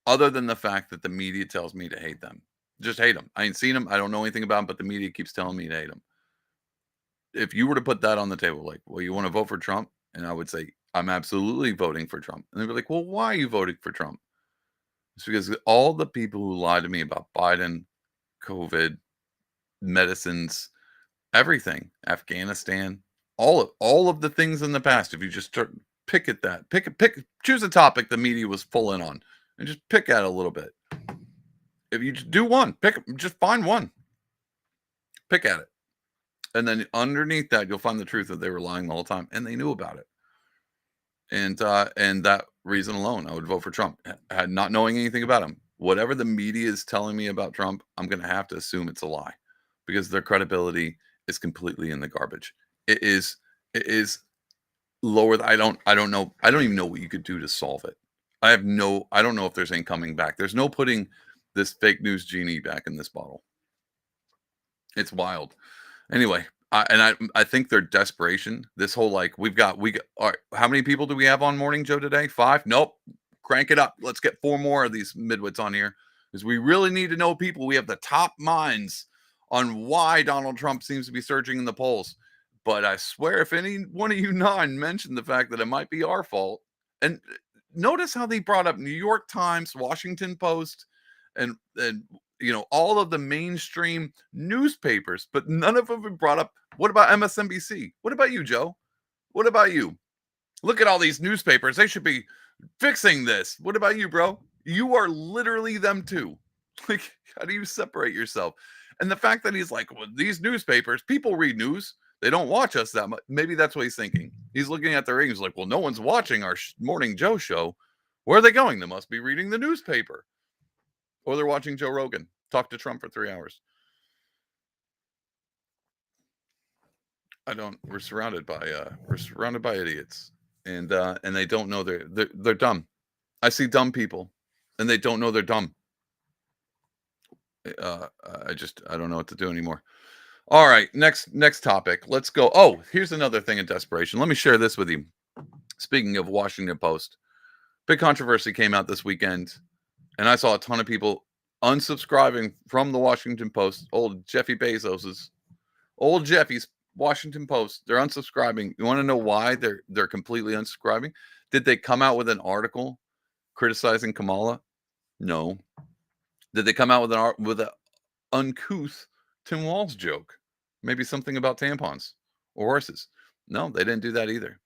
Other than the fact that the media tells me to hate them. Just hate them. I ain't seen them. I don't know anything about them, but the media keeps telling me to hate them. If you were to put that on the table, like, well, you want to vote for Trump? And I would say, I'm absolutely voting for Trump. And they'd be like, well, why are you voting for Trump? It's because all the people who lied to me about Biden, COVID, medicines, everything, Afghanistan, all of the things in the past, if you just start choose a topic the media was full in on and just pick at it a little bit. If you just do one, just find one, pick at it. And then underneath that, you'll find the truth that they were lying the whole time and they knew about it. And that reason alone, I would vote for Trump, had not knowing anything about him. Whatever the media is telling me about Trump, I'm going to have to assume it's a lie because their credibility is completely in the garbage. It is lower. I don't know. I don't even know what you could do to solve it. I don't know if there's any coming back. There's no putting this fake news genie back in this bottle. It's wild. Anyway, I think their desperation, this whole we got all right, how many people do we have on Morning Joe today? 5? Nope. Crank it up. Let's get 4 more of these midwits on here because we really need to know people. We have the top minds on why Donald Trump seems to be surging in the polls. But I swear, if any one of you 9 mentioned the fact that it might be our fault, and notice how they brought up New York Times, Washington Post, and all of the mainstream newspapers, but none of them have brought up, what about MSNBC? What about you, Joe? What about you? Look at all these newspapers. They should be fixing this. What about you, bro? You are literally them too. Like, how do you separate yourself? And the fact that he's like, well, these newspapers, people read news. They don't watch us that much. Maybe that's what he's thinking. He's looking at their ratings like, well, no one's watching our Morning Joe show. Where are they going? They must be reading the newspaper. Or they're watching Joe Rogan talk to Trump for 3 hours. We're surrounded by idiots. And they don't know they're dumb. I see dumb people and they don't know they're dumb. I don't know what to do anymore. All right, next topic. Let's go. Oh, here's another thing in desperation. Let me share this with you. Speaking of Washington Post, big controversy came out this weekend, and I saw a ton of people unsubscribing from the Washington Post. Old Jeffy's Washington Post. They're unsubscribing. You want to know why they're completely unsubscribing? Did they come out with an article criticizing Kamala? No. Did they come out with an uncouth Tim Walz joke? Maybe something about tampons or horses? No, they didn't do that either.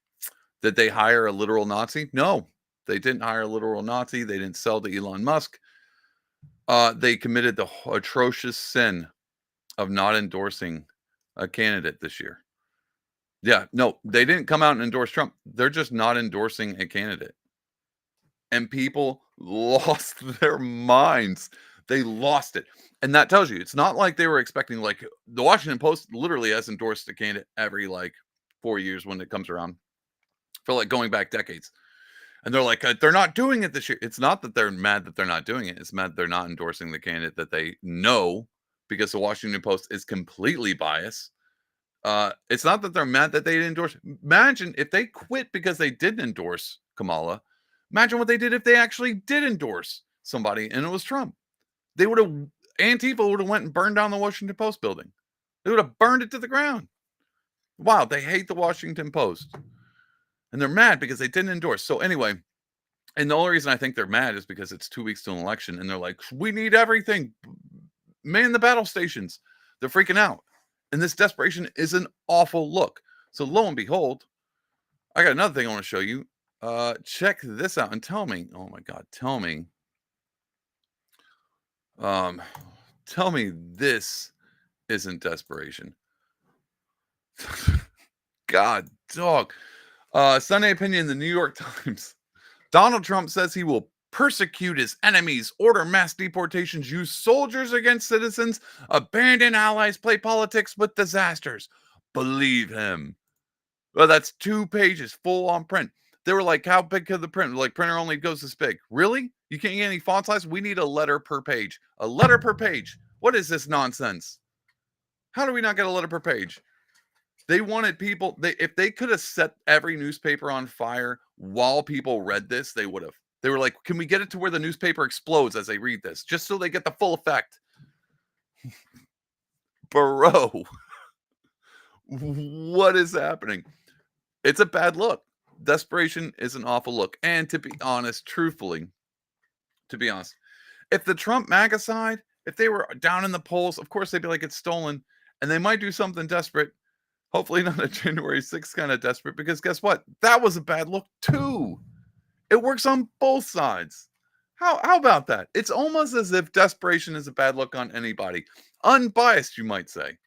Did they hire a literal Nazi? No, they didn't hire a literal Nazi. They didn't sell to Elon Musk. They committed the atrocious sin of not endorsing a candidate this year. Yeah, no, they didn't come out and endorse Trump. They're just not endorsing a candidate. And people lost their minds. They lost it. And that tells you, it's not like they were expecting, like, the Washington Post literally has endorsed a candidate every 4 years when it comes around. For going back decades. And they're like, they're not doing it this year. It's not that they're mad that they're not doing it. It's mad they're not endorsing the candidate that they know, because the Washington Post is completely biased. It's not that they're mad that they didn't endorse. Imagine if they quit because they didn't endorse Kamala. Imagine what they did if they actually did endorse somebody and it was Trump. Antifa would have went and burned down the Washington Post building. They would have burned it to the ground. Wow, they hate the Washington Post. And they're mad because they didn't endorse. So anyway, and the only reason I think they're mad is because it's 2 weeks to an election. And they're like, we need everything. Man the battle stations. They're freaking out. And this desperation is an awful look. So lo and behold, I got another thing I want to show you. Check this out and tell me. Oh my God, tell me. Tell me this isn't desperation. God, dog. Sunday opinion in the New York Times. Donald Trump says he will persecute his enemies, order mass deportations, use soldiers against citizens, abandon allies, play politics with disasters. Believe him. Well, that's 2 pages full on print. They were like, how big could the print? Like, printer only goes this big. Really? You can't get any font size? We need a letter per page. A letter per page. What is this nonsense? How do we not get a letter per page? They wanted people, if they could have set every newspaper on fire while people read this, they would have. They were like, can we get it to where the newspaper explodes as they read this? Just so they get the full effect. Bro, what is happening? It's a bad look. Desperation is an awful look. And to be honest, truthfully, if the Trump MAGA side, if they were down in the polls, of course they'd be like, it's stolen. And they might do something desperate. Hopefully not a January 6th kind of desperate, because guess what? That was a bad look too. It works on both sides. How about that? It's almost as if desperation is a bad look on anybody. Unbiased, you might say.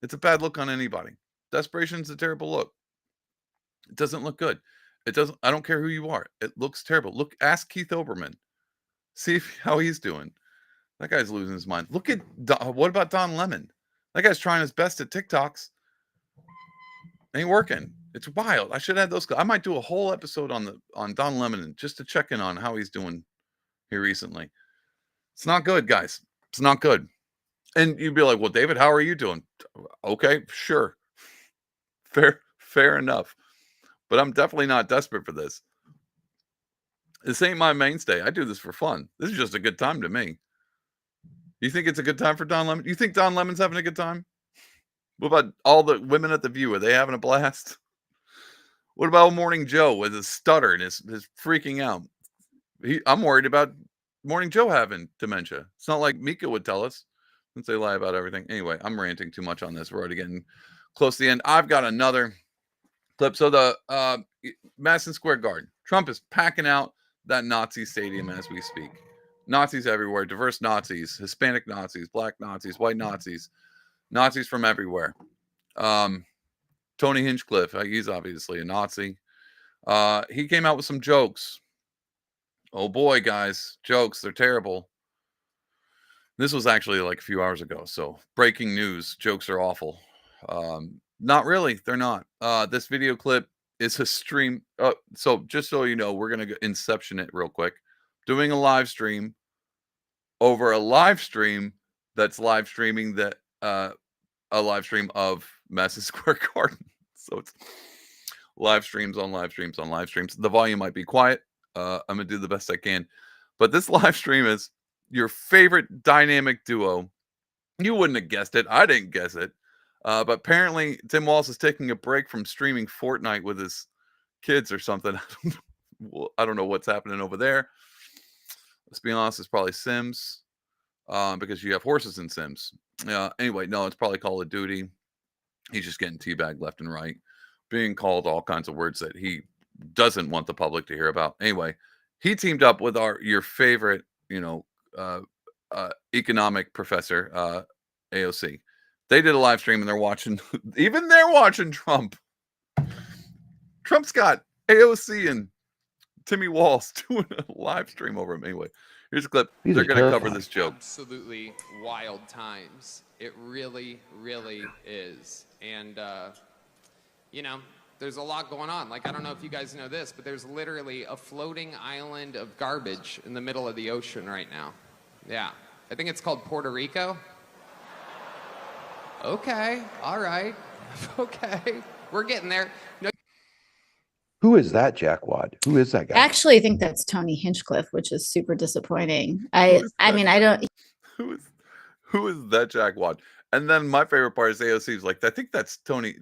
It's a bad look on anybody. Desperation is a terrible look. It doesn't look good. It doesn't. I don't care who you are. It looks terrible. Look, ask Keith Olbermann. See how he's doing. That guy's losing his mind. Look at what about Don Lemon? That guy's trying his best at TikToks. Ain't working. It's wild. I should have those. I might do a whole episode on Don Lemon just to check in on how he's doing here recently. It's not good, guys. It's not good. And you'd be like, well, David, how are you doing? Okay, sure. Fair enough. But I'm definitely not desperate for this. This ain't my mainstay. I do this for fun. This is just a good time to me. You think it's a good time for Don Lemon? You think Don Lemon's having a good time? What about all the women at the View? Are they having a blast? What about Morning Joe with his stutter and his freaking out? I'm worried about Morning Joe having dementia. It's not like Mika would tell us, since they lie about everything. Anyway, I'm ranting too much on this. We're already getting close to the end. I've got another clip. So the Madison Square Garden. Trump is packing out that Nazi stadium as we speak. Nazis everywhere. Diverse Nazis. Hispanic Nazis. Black Nazis. White Nazis. Nazis from everywhere. Tony Hinchcliffe, he's obviously a Nazi. He came out with some jokes. Oh boy, guys, jokes, they're terrible. This was actually like a few hours ago, so breaking news, jokes are awful. Not really, they're not. This video clip is a stream. So just so you know, we're going to inception it real quick. Doing a live stream over a live stream that's live streaming that a live stream of Madison Square Garden. So it's live streams on live streams on live streams. The volume might be quiet. I'm going to do the best I can. But this live stream is your favorite dynamic duo. You wouldn't have guessed it. I didn't guess it. But apparently Tim Walz is taking a break from streaming Fortnite with his kids or something. I don't know what's happening over there. Let's be honest, it's probably Sims. Because you have horses in Sims. Anyway, no, it's probably Call of Duty. He's just getting teabagged left and right, being called all kinds of words that he doesn't want the public to hear about. Anyway, he teamed up with your favorite, economic professor, AOC. They did a live stream and they're watching Trump. Trump's got AOC and Timmy Walz doing a live stream over him. Anyway, here's a clip. They're going to cover this joke. Absolutely wild times. It really, really is. And, there's a lot going on. Like, I don't know if you guys know this, but there's literally a floating island of garbage in the middle of the ocean right now. Yeah. I think it's called Puerto Rico. Okay. All right. Okay. We're getting there. No. Who is that jackwad? Who is that guy? Actually, I think that's Tony Hinchcliffe, which is super disappointing. I don't. Who is that jackwad? And then my favorite part is AOC's like, I think that's Tony.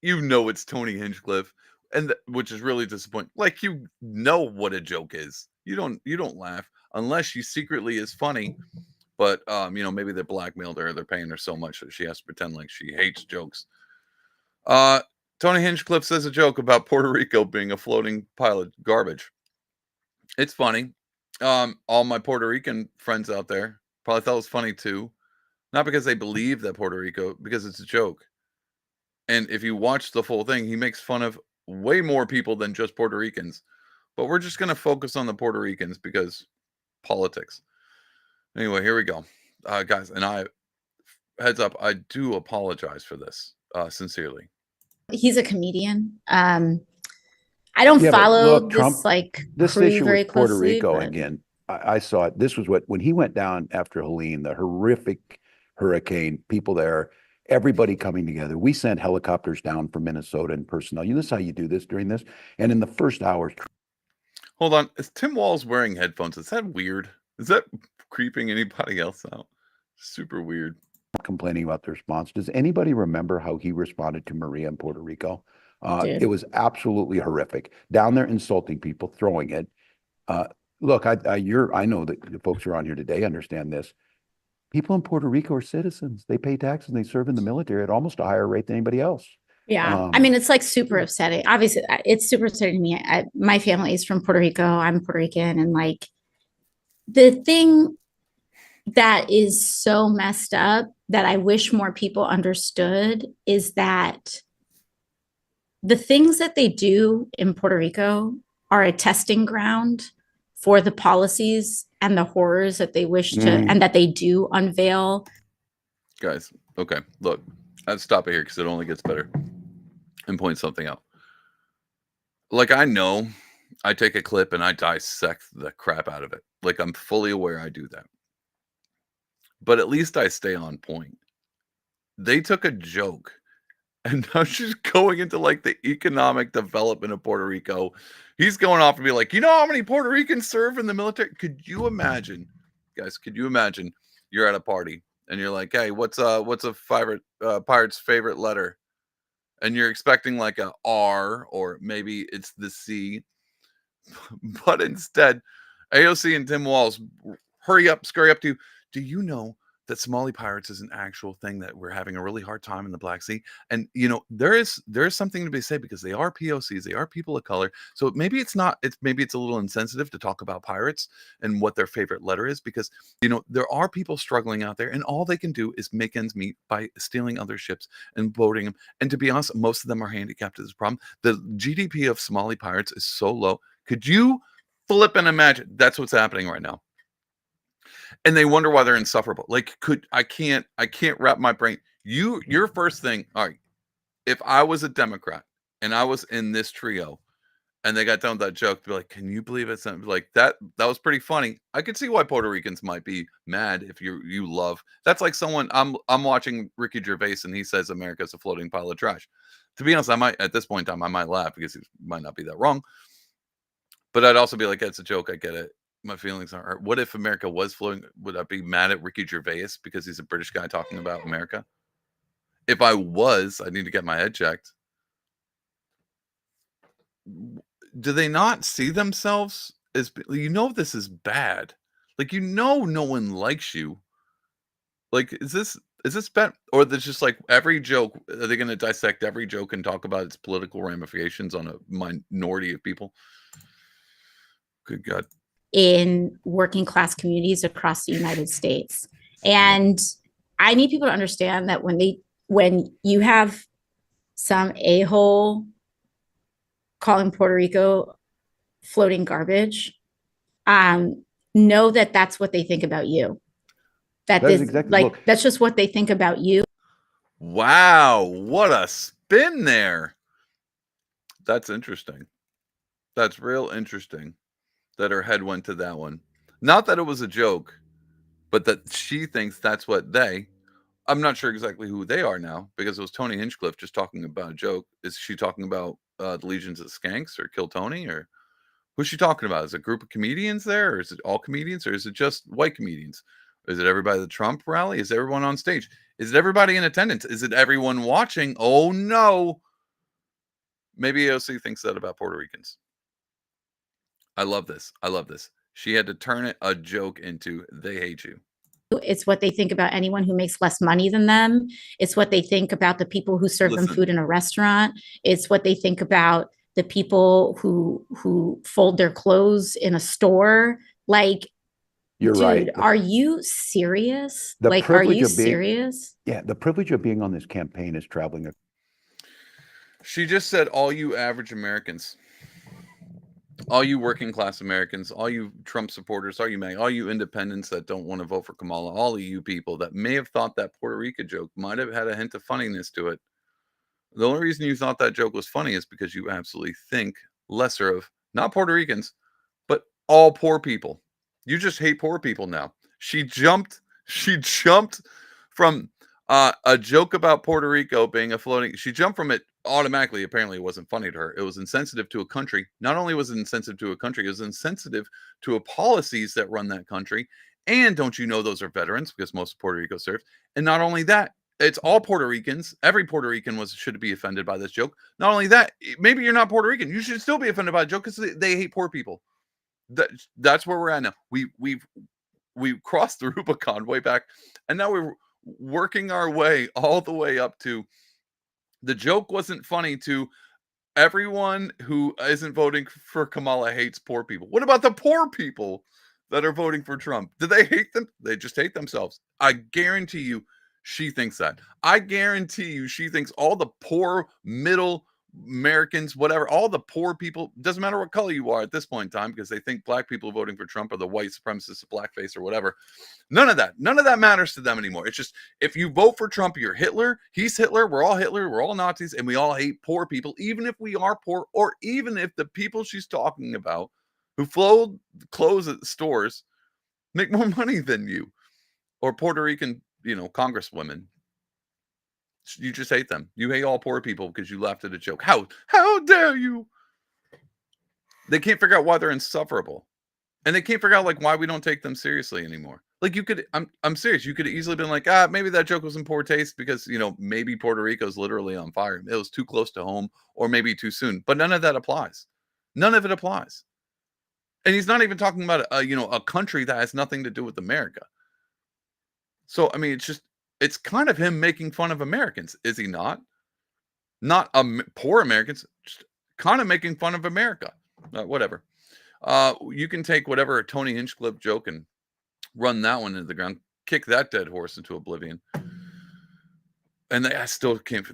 It's Tony Hinchcliffe, and which is really disappointing. Like, what a joke is. You don't laugh unless she secretly is funny. But maybe they blackmailed her. They're paying her so much that she has to pretend like she hates jokes. Tony Hinchcliffe says a joke about Puerto Rico being a floating pile of garbage. It's funny. All my Puerto Rican friends out there probably thought it was funny too. Not because they believe that Puerto Rico, because it's a joke. And if you watch the full thing, he makes fun of way more people than just Puerto Ricans. but we're just going to focus on the Puerto Ricans because politics. Anyway, here we go. Guys, and heads up, I do apologize for this, sincerely. He's a comedian. I don't follow look, this Trump, like this crew issue very with Puerto closely, Rico but again. I saw it. This was when he went down after Helene, the horrific hurricane. People there, everybody coming together. We sent helicopters down from Minnesota and personnel. You know how you do this during this. And in the first hours, hold on. Is Tim Walz wearing headphones? Is that weird? Is that creeping anybody else out? Super weird. Complaining about the response. Does anybody remember how he responded to Maria in Puerto Rico? Dude. It was absolutely horrific. Down there insulting people, throwing it. Look, I know that the folks who are on here today understand this. People in Puerto Rico are citizens. They pay taxes and they serve in the military at almost a higher rate than anybody else. yeah, I mean, it's like super upsetting. Obviously, it's super upsetting to me. My family is from Puerto Rico. I'm Puerto Rican, and like the thing that is so messed up that I wish more people understood is that the things that they do in Puerto Rico are a testing ground for the policies and the horrors that they wish to and that they do unveil. Guys, okay, look, I'd stop it here because it only gets better and point something out. Like, I know I take a clip and I dissect the crap out of it. Like, I'm fully aware I do that. But at least I stay on point. They took a joke and now she's going into like the economic development of Puerto Rico. He's going off and be like, you know how many Puerto Ricans serve in the military? Could you imagine, guys? Could you imagine you're at a party and you're like, hey, what's a pirate's favorite letter? And you're expecting like a R or maybe it's the C, but instead, AOC and Tim Walz scurry up to you. Do you know that Somali pirates is an actual thing, that we're having a really hard time in the Black Sea? And you know, there is something to be said because they are POCs, they are people of color. So maybe it's a little insensitive to talk about pirates and what their favorite letter is, because you know, there are people struggling out there and all they can do is make ends meet by stealing other ships and boating them. And to be honest, most of them are handicapped to this problem. The GDP of Somali pirates is so low. Could you flip and imagine? That's what's happening right now. And they wonder why they're insufferable. Like, I can't wrap my brain. Your first thing, all right, if I was a Democrat and I was in this trio and they got done with that joke, be like, can you believe it? Something like that was pretty funny. I could see why Puerto Ricans might be mad if you love. That's like someone, I'm watching Ricky Gervais and he says America's a floating pile of trash. To be honest, I might, at this point in time, I might laugh because he might not be that wrong. But I'd also be like, it's a joke. I get it. My feelings aren't hurt. What if America was floating? Would I be mad at Ricky Gervais because he's a British guy talking about America? If I was, I need to get my head checked. Do they not see themselves as, you know, this is bad? Like, you know, no one likes you. Like, is this bad? Or there's just like every joke, are they going to dissect every joke and talk about its political ramifications on a minority of people? Good God. In working class communities across the United States. And I need people to understand that when you have some a-hole calling Puerto Rico floating garbage, know that that's what they think about you. That's just what they think about you. Wow, what a spin there. That's interesting. That's real interesting that her head went to that one. Not that it was a joke, but that she thinks that's what I'm not sure exactly who they are now, because it was Tony Hinchcliffe just talking about a joke. Is she talking about the Legions of Skanks or Kill Tony, or who's she talking about? Is it a group of comedians there, or is it all comedians, or is it just white comedians? Is it everybody at the Trump rally? Is everyone on stage? Is it everybody in attendance? Is it everyone watching? Oh no. Maybe AOC thinks that about Puerto Ricans. I love this. She had to turn a joke into they hate you. It's what they think about anyone who makes less money than them. It's what they think about the people who serve them food in a restaurant. It's what they think about the people who fold their clothes in a store. Like, you're dude, right. Are you serious? Are you serious? Yeah, the privilege of being on this campaign is traveling. She just said all you average Americans. all you working class Americans, all you Trump supporters, all you independents that don't want to vote for Kamala, all of you people that may have thought that Puerto Rico joke might have had a hint of funniness to it. The only reason you thought that joke was funny is because you absolutely think lesser of not Puerto Ricans, but all poor people. You just hate poor people now. She jumped from a joke about Puerto Rico being a floating. She jumped from it automatically. Apparently, it wasn't funny to her. It was insensitive to a country. Not only was it insensitive to a country, it was insensitive to policies that run that country. And don't you know those are veterans because most of Puerto Rico served. And not only that, it's all Puerto Ricans. Every Puerto Rican should be offended by this joke. Not only that, maybe you're not Puerto Rican. You should still be offended by a joke because they hate poor people. That's where we're at now. We've crossed the Rubicon way back, and now we're working our way all the way up to the joke wasn't funny to everyone who isn't voting for Kamala hates poor people. What about the poor people that are voting for Trump? Do they hate them? They just hate themselves. I guarantee you she thinks that. I guarantee you she thinks all the poor middle Americans, whatever, all the poor people, doesn't matter what color you are at this point in time, because they think black people voting for Trump are the white supremacists of blackface or whatever. None of that matters to them anymore. It's just, if you vote for Trump, you're Hitler, he's Hitler, we're all Nazis, and we all hate poor people, even if we are poor, or even if the people she's talking about who fold clothes at stores make more money than you, or Puerto Rican, congresswomen. You just hate them. You hate all poor people because you laughed at a joke. How dare you? They can't figure out why they're insufferable. And they can't figure out why we don't take them seriously anymore. I'm serious. You could have easily been like, maybe that joke was in poor taste because, maybe Puerto Rico's literally on fire. It was too close to home or maybe too soon. But none of that applies. None of it applies. And he's not even talking about a country that has nothing to do with America. So, I mean, it's kind of him making fun of Americans, is he not? Not poor Americans, just kind of making fun of America. Whatever. You can take whatever Tony Hinchcliffe joke and run that one into the ground, kick that dead horse into oblivion. And I still can't.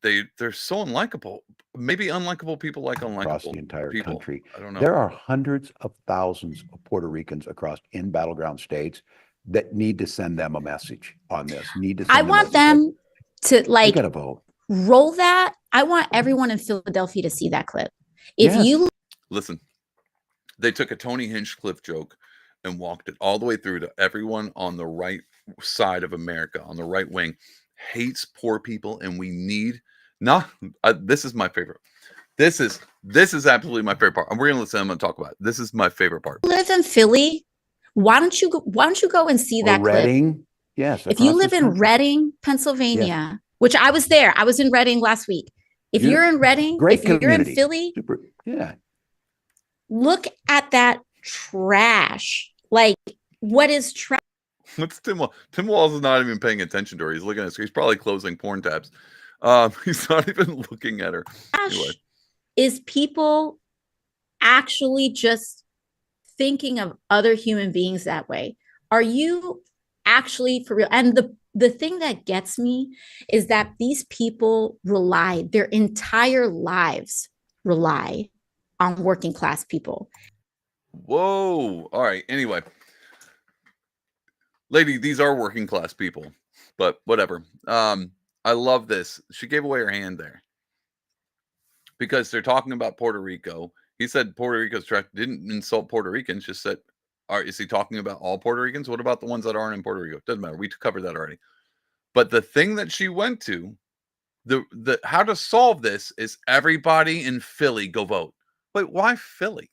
They're so unlikable. Maybe unlikable people like unlikable across the entire people. country. I don't know. There are hundreds of thousands of Puerto Ricans across in battleground states that need to send them a message on this. I want them to gotta vote. Roll that. I want everyone in Philadelphia to see that clip. If you listen, they took a Tony Hinchcliffe joke and walked it all the way through to everyone on the right side of America, on the right wing, hates poor people, and we need this is my favorite. This is absolutely my favorite part. And we're gonna listen. I'm gonna talk about it. This is my favorite part. Live in Philly. Why don't you go and see that Reading? Clip? Yes. If you live in Reading, Pennsylvania, which I was there, I was in Reading last week. If you're in Reading, if you're in Philly, look at that trash. What is trash? What's Tim Walz? Tim Walz is not even paying attention to her. He's looking at her. He's probably closing porn tabs. He's not even looking at her. Anyway. Is people actually just thinking of other human beings that way? Are you actually for real? And the thing that gets me is that these people their entire lives rely on working class people. Whoa. All right. Anyway, lady, these are working class people, but whatever. I love this. She gave away her hand there because they're talking about Puerto Rico. He said Puerto Rico's trash, didn't insult Puerto Ricans, just said, is he talking about all Puerto Ricans? What about the ones that aren't in Puerto Rico? Doesn't matter. We covered that already. But the thing that she went to, the how to solve this is everybody in Philly go vote. Wait, why Philly?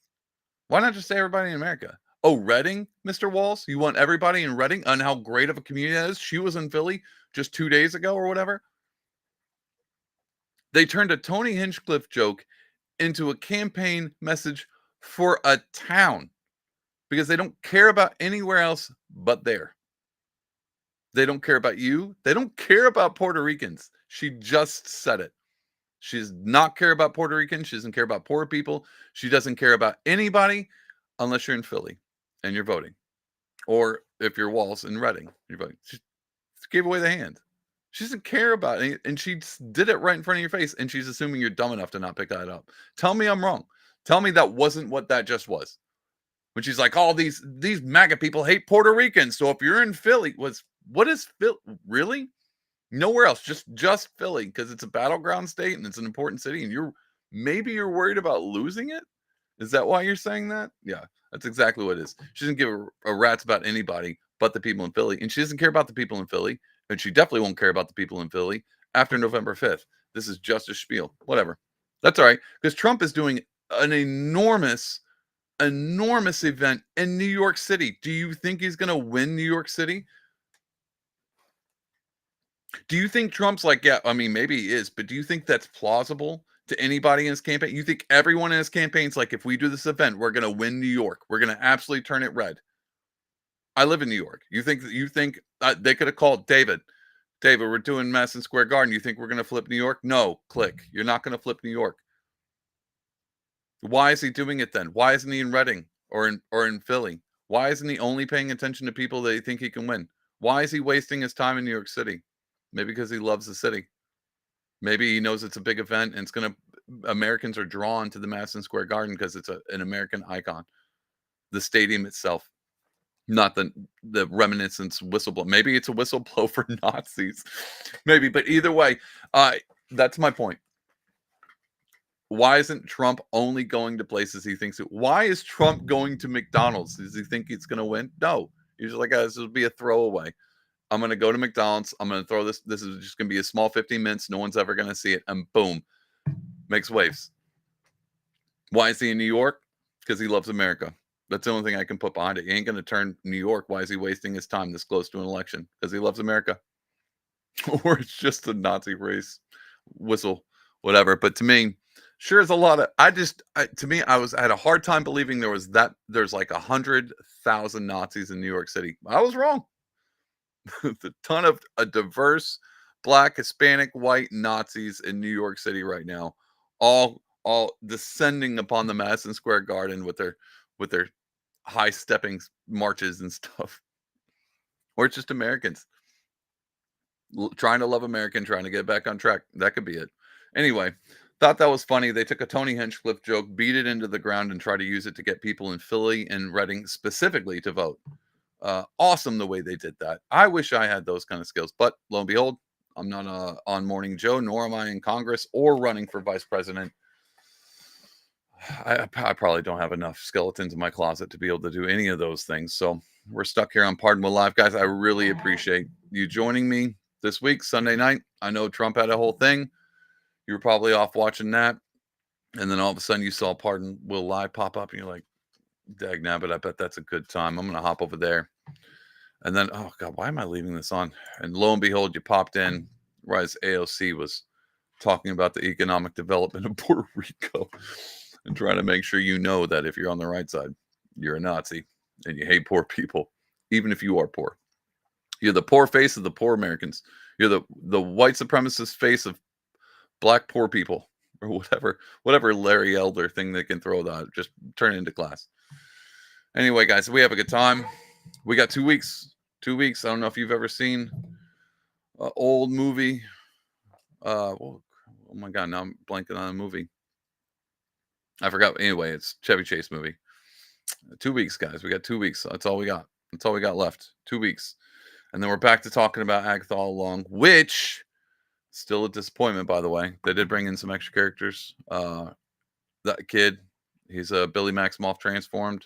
Why not just say everybody in America? Oh, Reading, Mr. Walz? You want everybody in Reading and how great of a community that is? She was in Philly just 2 days ago or whatever. They turned a Tony Hinchcliffe joke into a campaign message for a town because they don't care about anywhere else but there. They don't care about you. They don't care about Puerto Ricans. She just said it. She does not care about Puerto Ricans. She doesn't care about poor people. She doesn't care about anybody unless you're in Philly and you're voting. Or if you're Walz in Reading, you're voting. She gave away the hand. She doesn't care about it. And she did it right in front of your face. And she's assuming you're dumb enough to not pick that up. Tell me I'm wrong. Tell me that wasn't what that just was. When she's like, "All these MAGA people hate Puerto Ricans. So if you're in Philly, what is Philly really? Nowhere else, just Philly, because it's a battleground state and it's an important city, and you're worried about losing it. Is that why you're saying that? Yeah, that's exactly what it is. She doesn't give a rat's about anybody but the people in Philly, and she doesn't care about the people in Philly, and she definitely won't care about the people in Philly after November 5th. This is just a spiel. Whatever. That's all right, because Trump is doing an enormous event in New York City. Do you think he's going to win New York City? Do you think Trump's like, yeah, I mean, maybe he is, but do you think that's plausible to anybody in his campaign? You think everyone in his campaign's like, if we do this event, we're going to win New York. We're going to absolutely turn it red. I live in New York. You think they could have called David, we're doing Madison Square Garden. You think we're going to flip New York? No, click. You're not going to flip New York. Why is he doing it then? Why isn't he in Reading or in Philly? Why isn't he only paying attention to people that he think he can win? Why is he wasting his time in New York City? Maybe because he loves the city. Maybe he knows it's a big event and Americans are drawn to the Madison Square Garden because it's an American icon. The stadium itself, not the reminiscence whistleblow. Maybe it's a whistleblow for Nazis. Maybe, but either way, that's my point. Why isn't Trump only going to places he thinks it? Why is Trump going to McDonald's? Does he think he's going to win? No. He's just like, this will be a throwaway. I'm going to go to McDonald's. I'm going to throw this. This is just going to be a small 15 minutes. No one's ever going to see it. And boom, makes waves. Why is he in New York? Because he loves America. That's the only thing I can put behind it. He ain't going to turn New York. Why is he wasting his time this close to an election? Because he loves America. Or it's just a Nazi race whistle, whatever. But to me, sure is a lot of, I had a hard time believing there's like 100,000 Nazis in New York City. I was wrong. The ton of a diverse Black, Hispanic, white Nazis in New York City right now, all descending upon the Madison Square Garden with their high stepping marches and stuff. Or it's just Americans trying to love American, trying to get back on track. That could be it. Anyway, thought that was funny. They took a Tony Hinchcliffe joke, beat it into the ground, and try to use it to get people in Philly and Reading specifically to vote. Awesome the way they did that. I wish I had those kind of skills, but lo and behold, I'm not on Morning Joe, nor am I in Congress or running for vice president. I probably don't have enough skeletons in my closet to be able to do any of those things. So we're stuck here on Pardonable Live. Guys, I really appreciate you joining me this week, Sunday night. I know Trump had a whole thing. You were probably off watching that. And then all of a sudden you saw Pardonable Live pop up and you're like, dag nabbit, I bet that's a good time. I'm going to hop over there. And then, oh God, why am I leaving this on? And lo and behold, you popped in right as AOC was talking about the economic development of Puerto Rico and trying to make sure you know that if you're on the right side, you're a Nazi and you hate poor people, even if you are poor. You're the poor face of the poor Americans. You're the white supremacist face of Black poor people, or whatever Larry Elder thing they can throw that, just turn it into class. Anyway, guys, we have a good time. We got 2 weeks. 2 weeks. I don't know if you've ever seen an old movie. Oh my God, now I'm blanking on a movie. I forgot. Anyway, it's Chevy Chase movie. 2 weeks, guys. We got 2 weeks. That's all we got. That's all we got left. 2 weeks. And then we're back to talking about Agatha All Along, which still a disappointment, by the way. They did bring in some extra characters. That kid, he's a Billy Maximoff transformed.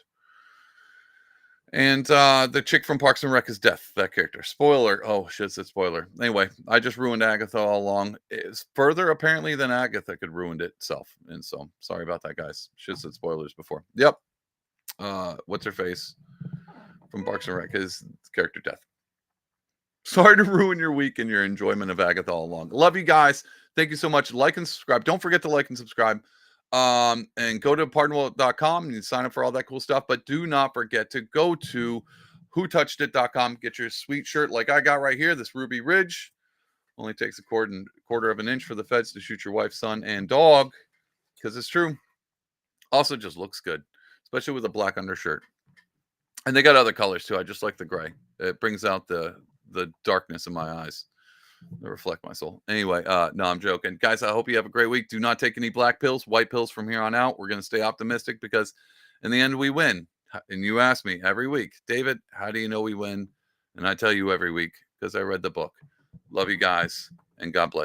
And the chick from Parks and Rec is death, that character. Spoiler. Oh, shit, said spoiler. Anyway, I just ruined Agatha All Along. It's further, apparently, than Agatha could ruin it itself. And so, sorry about that, guys. Should have said spoilers before. Yep. What's her face from Parks and Rec? His character death. Sorry to ruin your week and your enjoyment of Agatha All Along. Love you guys. Thank you so much. Like and subscribe. Don't forget to like and subscribe. And go to pardonable.com and you sign up for all that cool stuff. But do not forget to go to whotouchedit.com. Get your sweet shirt like I got right here. This Ruby Ridge only takes a quarter of an inch for the feds to shoot your wife, son, and dog, because it's true. Also, just looks good, especially with a black undershirt. And they got other colors too. I just like the gray. It brings out the darkness in my eyes. They reflect my soul. Anyway, no, I'm joking. Guys, I hope you have a great week. Do not take any black pills, white pills from here on out. We're going to stay optimistic because in the end, we win. And you ask me every week, David, how do you know we win? And I tell you every week because I read the book. Love you guys, and God bless you.